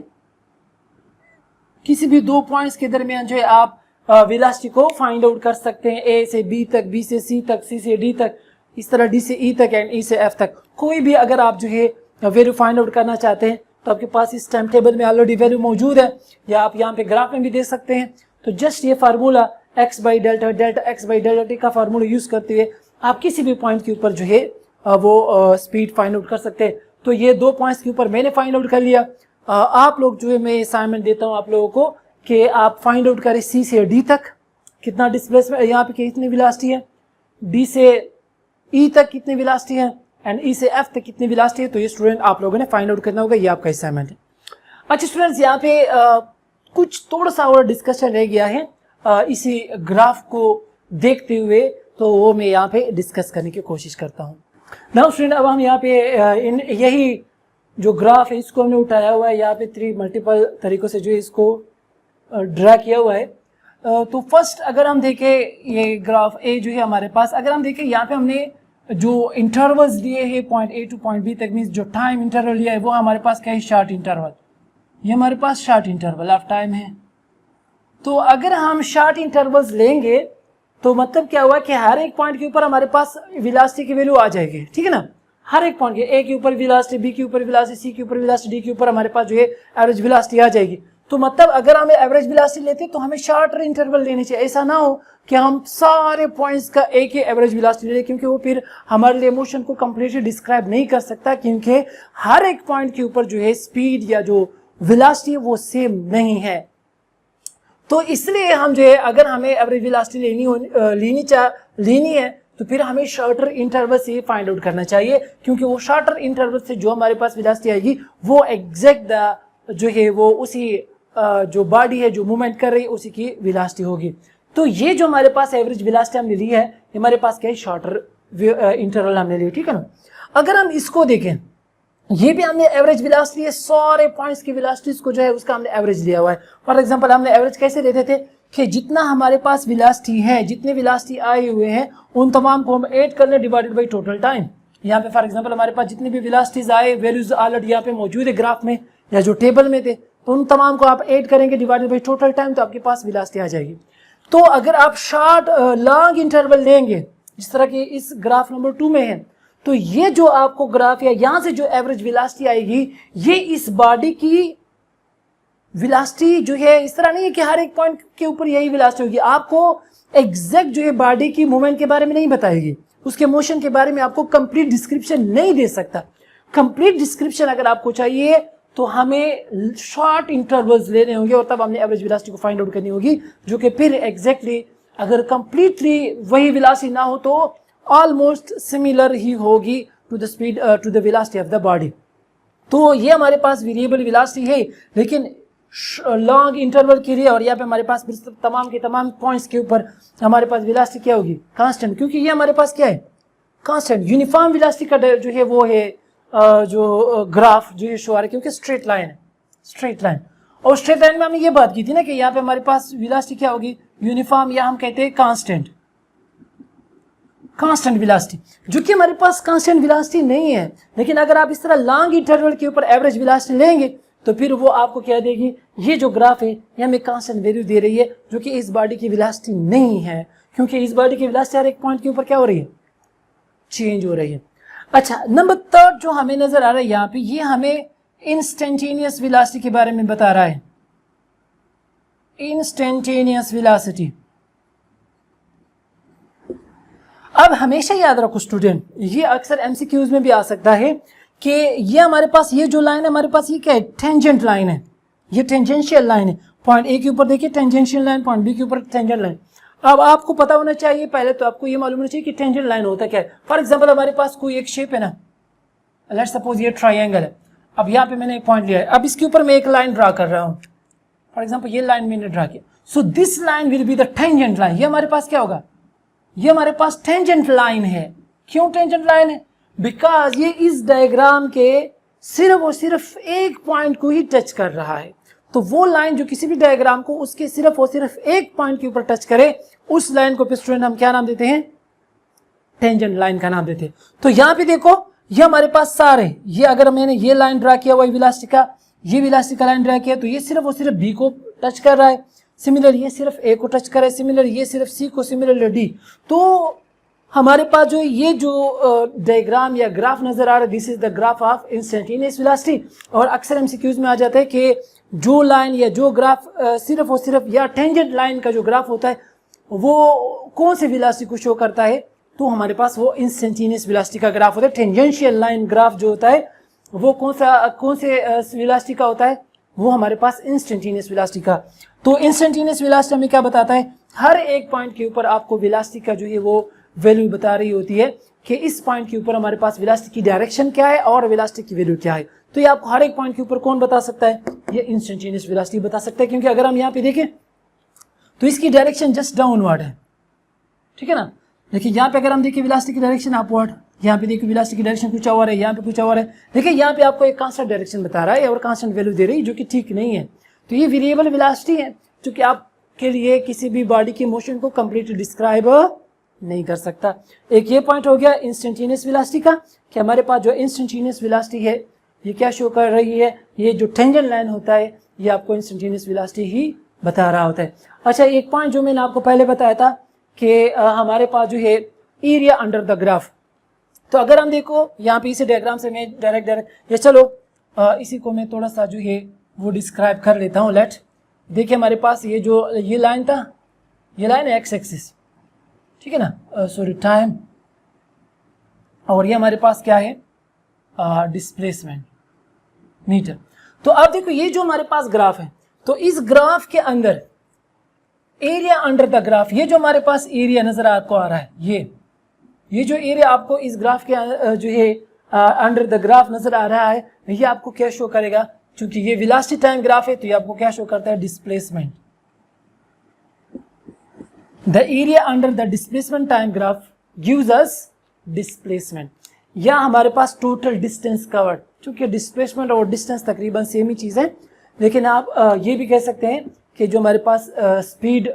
किसी भी दो पॉइंट्स के दरमियान जो है आप वेलोसिटी को फाइंड आउट कर सकते हैं, ए से बी तक, बी से सी तक, सी से डी तक, इस तरह डी से ई तक एंड ई से एफ तक। कोई भी अगर आप जो है वैल्यू फाइंड आउट करना चाहते हैं तो आपके पास इस टाइम टेबल में ऑलरेडी वैल्यू मौजूद है, या आप यहाँ पे ग्राफ में भी देख सकते हैं। तो जस्ट ये formula x by delta, delta X by delta T का फार्मूला यूज करते हुए आप किसी भी पॉइंट के ऊपर जो है वो स्पीड फाइंड आउट कर सकते हैं। तो ये दो पॉइंट्स के ऊपर मैंने फाइंड आउट कर लिया। आप लोग जो है, मैं असाइनमेंट देता हूँ आप लोगों को कि आप फाइंड आउट करें सी से डी तक कितना डिस्प्लेसमेंट, यहाँ पे कितनी वेलोसिटी है, डी से ई तक कितनी वेलोसिटी है एंड ई से एफ तक कितनी वेलोसिटी है। तो ये स्टूडेंट आप लोगों ने फाइंड आउट करना होगा, ये आपका असाइनमेंट है। अच्छा स्टूडेंट्स, यहाँ पे कुछ थोड़ा सा और डिस्कशन रह गया है इसी ग्राफ को देखते हुए, तो वो मैं यहाँ पे डिस्कस करने की कोशिश करता हूँ। नाउ स्टूडेंट, अब हम यहाँ पे यही जो ग्राफ है इसको हमने उठाया हुआ है, यहाँ पे 3 मल्टीपल तरीकों से जो है इसको ड्रा किया हुआ है। तो फर्स्ट अगर हम देखें ये ग्राफ ए जो है हमारे पास, अगर हम देखें यहाँ पे हमने जो इंटरवल्स दिए हैं point A to point B तक, मीन्स जो टाइम इंटरवल लिया है वो हमारे पास क्या है, शॉर्ट इंटरवल। ये हमारे पास शॉर्ट इंटरवल ऑफ टाइम है। तो अगर हम शॉर्ट इंटरवल्स लेंगे तो मतलब क्या हुआ कि हर एक पॉइंट के ऊपर हमारे पास वेलोसिटी की वैल्यू आ जाएगी, ठीक है ना। हर एक पॉइंट के, ए के ऊपर वेलोसिटी, बी के ऊपर वेलोसिटी, सी के ऊपर वेलोसिटी, डी के ऊपर हमारे पास जो है एवरेज वेलोसिटी आ जाएगी। तो मतलब अगर हमें एवरेज वेलोसिटी लेते हैं तो हमें शॉर्टर इंटरवल लेने चाहिए। ऐसा ना हो कि हम सारे पॉइंट्स का एक ही एवरेज वेलोसिटी ले, क्योंकि वो फिर हमारे लिए मोशन को कंप्लीटली डिस्क्राइब नहीं कर सकता, क्योंकि हर एक पॉइंट के ऊपर जो है स्पीड या जो वेलोसिटी है वो सेम नहीं है। तो इसलिए हम जो है अगर हमें एवरेज वेलोसिटी लेनी है तो फिर हमें शॉर्टर इंटरवल से फाइंड आउट करना चाहिए, क्योंकि वो शॉर्टर इंटरवल से जो हमारे पास वेलोसिटी आएगी वो एग्जैक्ट जो है वो उसी जो बॉडी है जो मूवमेंट कर रही है उसी की वेलोसिटी होगी। तो ये जो हमारे पास एवरेज वेलोसिटी हमने ली है, हमारे पास क्या है, शॉर्टर इंटरवल हमने ली, ठीक है ना। अगर हम इसको देखें, ये भी हमने एवरेज वेलोसिटी है, सारे पॉइंट्स की वेलोसिटीज को जो है उसका हमने एवरेज लिया हुआ है। फॉर एग्जांपल हमने एवरेज कैसे लेते थे कि जितना हमारे पास वेलोसिटी है, जितने वेलोसिटी आए हुए हैं उन तमाम को हम ऐड कर लें डिवाइडेड बाय टोटल टाइम। यहाँ पे फॉर एग्जांपल हमारे पास जितनी भी वेलोसिटीज आए, वैल्यूज ऑलरेडी यहाँ पे मौजूद है ग्राफ में या जो टेबल में थे, तो उन तमाम को आप ऐड करेंगे डिवाइडेड बाय टोटल टाइम, तो आपके पास वेलोसिटी आ जाएगी। तो अगर आप शॉर्ट लॉन्ग इंटरवल लेंगे जिस तरह की इस ग्राफ नंबर 2 में है, तो ये जो आपको ग्राफ या यहां से जो एवरेज वेलोसिटी आएगी ये इस बॉडी की वेलोसिटी जो है इस तरह नहीं है कि हर एक पॉइंट के ऊपर यही वेलोसिटी होगी, आपको एग्जैक्ट जो है बॉडी की मूवमेंट के बारे में नहीं बताएगी, उसके मोशन के बारे में आपको कंप्लीट डिस्क्रिप्शन नहीं दे सकता। कंप्लीट डिस्क्रिप्शन अगर आपको चाहिए तो हमें शॉर्ट इंटरवल्स लेने होंगे और तब हमने एवरेज वेलोसिटी को फाइंड आउट करनी होगी, जो कि फिर एग्जैक्टली अगर कंप्लीटली वही वेलोसिटी ना हो तो ऑलमोस्ट सिमिलर ही होगी to the speed to the velocity of the body. तो ये हमारे पास वेरिएबल वेलोसिटी है, लेकिन लॉन्ग इंटरवल के लिए और यहाँ पे हमारे पास तमाम के तमाम पॉइंट्स के ऊपर हमारे पास वेलोसिटी क्या होगी, कांस्टेंट, क्योंकि ये हमारे पास क्या है, कांस्टेंट। यूनिफॉर्म वेलोसिटी का जो है वो है जो ग्राफ जो है शो आ रहा है, क्योंकि स्ट्रेट लाइन है, स्ट्रेट लाइन। और स्ट्रेट लाइन में हमने ये बात की थी ना कि यहाँ पे हमारे पास वेलोसिटी क्या होगी, यूनिफॉर्म, या हम कहते हैं कांस्टेंट, कांस्टेंट वेलोसिटी, जो कि हमारे पास कांस्टेंट वेलोसिटी नहीं है। लेकिन अगर आप इस तरह लॉन्ग इंटरवल के ऊपर एवरेज वेलोसिटी लेंगे तो फिर वो आपको क्या देगी, ये जो ग्राफ है ये हमें कांस्टेंट वैल्यू दे रही है, जो कि इस बॉडी की वेलोसिटी नहीं है, क्योंकि इस बॉडी की वेलोसिटी हर एक पॉइंट के ऊपर क्या हो रही है, चेंज हो रही है। अच्छा, नंबर 3 जो हमें नजर आ रहा है यहाँ पे, ये हमें इंस्टेंटेनियस वेलोसिटी के बारे में बता रहा है। Instantaneous velocity. अब हमेशा याद रखो स्टूडेंट, ये अक्सर एमसीक्यूज में भी आ सकता है कि ये हमारे पास ये जो लाइन है हमारे पास ये क्या है, टेंजेंट लाइन है, ये टेंजेंशियल लाइन है। पॉइंट ए के ऊपर देखिए टेंजेंशियल लाइन, पॉइंट बी के ऊपर टेंजेंट लाइन। अब आपको पता होना चाहिए, पहले तो आपको ये मालूम होना चाहिए कि टेंजेंट लाइन होता क्या है। फॉर एग्जांपल हमारे पास कोई एक शेप है ना, लेट्स सपोज ये ट्रायंगल है। अब यहाँ पे मैंने एक पॉइंट लिया है, अब इसके ऊपर मैं एक लाइन ड्रा कर रहा हूँ। फॉर एग्जाम्पल ये लाइन मैंने ड्रा किया, so this line will be the tangent line. ये हमारे पास क्या होगा, ये हमारे पास टेंजेंट लाइन है। क्यों टेंजेंट लाइन है, बिकॉज ये इस डायग्राम के सिर्फ और सिर्फ एक पॉइंट को ही टच कर रहा है। तो वो लाइन जो किसी भी डायग्राम को उसके सिर्फ और सिर्फ एक पॉइंट के ऊपर टच करे, उस लाइन को स्टूडेंट हम क्या नाम देते हैं, टेंजेंट लाइन का नाम देते हैं। तो यहाँ पे देखो ये हमारे पास सारे, ये अगर मैंने ये लाइन ड्रा किया हुआ वेलोसिटी का, ये वेलोसिटी का लाइन ड्रा किया, तो ये सिर्फ और सिर्फ बी को टच कर रहा है। सिमिलर ये सिर्फ ए को टच कर रहा है, सिमिलर ये सिर्फ सी को, सिमिलर डी। तो हमारे पास जो ये जो डायग्राम या ग्राफ नजर आ रहा है, this is the graph of instantaneous velocity. और अक्सर एमसीक्यूज में आ जाता है कि जो लाइन या जो ग्राफ सिर्फ और सिर्फ या टेंजेंट लाइन का जो ग्राफ होता है वो कौन से वेलोसिटी को शो करता है, तो हमारे पास वो इंस्टेंटेनियस वेलोसिटी का ग्राफ होता है। टेंजेंशियल लाइन ग्राफ जो होता है वो कौन से वेलोसिटी का होता है, वो हमारे पास इंस्टेंटेनियस वेलोसिटी का। तो इंस्टेंटेनियस वेलोसिटी हमें क्या बताता है, हर एक पॉइंट के ऊपर आपको वेलोसिटी का जो है वो वैल्यू बता रही होती है कि इस पॉइंट के ऊपर हमारे पास वेलोसिटी की डायरेक्शन क्या है और वेलोसिटी की वैल्यू क्या है। तो ये आपको हर एक पॉइंट के ऊपर कौन बता सकता है, ये इंस्टेंटेनियस वेलोसिटी बता सकता है। क्योंकि अगर हम यहाँ पे देखें तो इसकी डायरेक्शन जस्ट डाउनवर्ड है, ठीक है ना। देखिए यहाँ पे अगर हम देखिए वेलोसिटी की डायरेक्शन अपवर्ड, यहाँ पे देखिए वेलोसिटी की डायरेक्शन कुछ और है, यहाँ पे कुछ और है। देखिए यहाँ पे आपको एक कांस्टेंट डायरेक्शन बता रहा है और कांस्टेंट वैल्यू दे रही है, जो कि ठीक नहीं है। तो ये वेरिएबल वेलोसिटी है जो कि आपके लिए किसी भी बॉडी की मोशन को कंप्लीटली डिस्क्राइब नहीं कर सकता। एक ये पॉइंट हो गया इंस्टेंटेनियस वेलोसिटी का, कि हमारे पास जो इंस्टेंटेनियस वेलोसिटी है ये क्या शो कर रही है, ये जो टेंजेंट लाइन होता है ये आपको इंस्टेंटेनियस वेलोसिटी ही बता रहा होता है। अच्छा, एक पॉइंट जो मैंने आपको पहले बताया था कि हमारे पास जो है एरिया अंडर द ग्राफ। तो अगर हम देखो यहाँ पे इसे डायग्राम से मैं डायरेक्ट ये चलो इसी को मैं थोड़ा सा जो है वो डिस्क्राइब कर लेता हूँ। लेट देखिए हमारे पास ये जो ये लाइन था, ये लाइन है एक्स एक्सिस, ठीक है ना, सॉरी टाइम, और ये हमारे पास क्या है डिस्प्लेसमेंट मीटर। तो अब देखो ये जो हमारे पास ग्राफ है, तो इस ग्राफ के अंदर एरिया अंडर द ग्राफ, ये जो हमारे पास एरिया नजर आपको आ रहा है, ये जो एरिया आपको इस ग्राफ के जो है अंडर द ग्राफ नजर आ रहा है, ये आपको क्या शो करेगा, क्योंकि ये वेलोसिटी टाइम ग्राफ है तो ये आपको क्या शो करता है, displacement. The area under the displacement time graph gives us displacement, या हमारे पास टोटल डिस्टेंस कवर्ड। चूंकि डिस्प्लेसमेंट और डिस्टेंस तकरीबन सेम ही चीज है, लेकिन आप ये भी कह सकते हैं कि जो हमारे पास स्पीड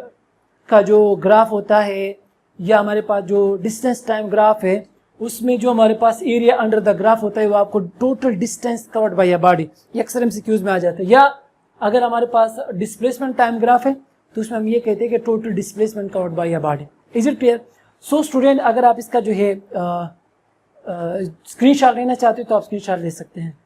का जो ग्राफ होता है या हमारे पास जो डिस्टेंस टाइम ग्राफ है, उसमें जो हमारे पास एरिया अंडर द ग्राफ होता है वो आपको total distance covered by a body, ये अक्सर एमसीक्यूज में आ जाता है। या अगर हमारे पास डिस्प्लेसमेंट टाइम ग्राफ है तो उसमें हम ये कहते हैं कि total displacement covered by a body. Is it clear? So student, अगर आप इसका जो है स्क्रीनशॉट लेना चाहते हो तो आप स्क्रीनशॉट ले सकते हैं।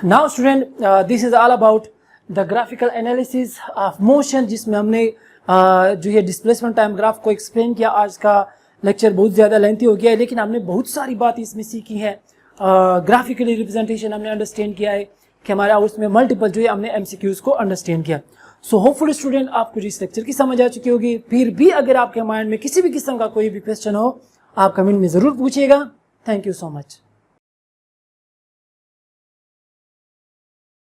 Now student, this is all about the graphical analysis of motion, जिसमें हमने जो है डिस्प्लेसमेंट टाइम ग्राफ को एक्सप्लेन किया। आज का लेक्चर बहुत ज़्यादा लेंथी हो गया है, लेकिन हमने बहुत सारी बात इसमें सीखी है। ग्राफिकली रिप्रेजेंटेशन हमने अंडरस्टैंड किया है कि हमारा उसमें मल्टीपल जो है हमने एमसीक्यूज को अंडरस्टैंड किया। सो होपफुली स्टूडेंट आपको इस लेक्चर की समझ आ चुकी होगी। फिर भी अगर आपके माइंड में किसी भी किस्म का कोई भी क्वेश्चन हो, आप कमेंट में ज़रूर पूछिएगा। Thank you so much.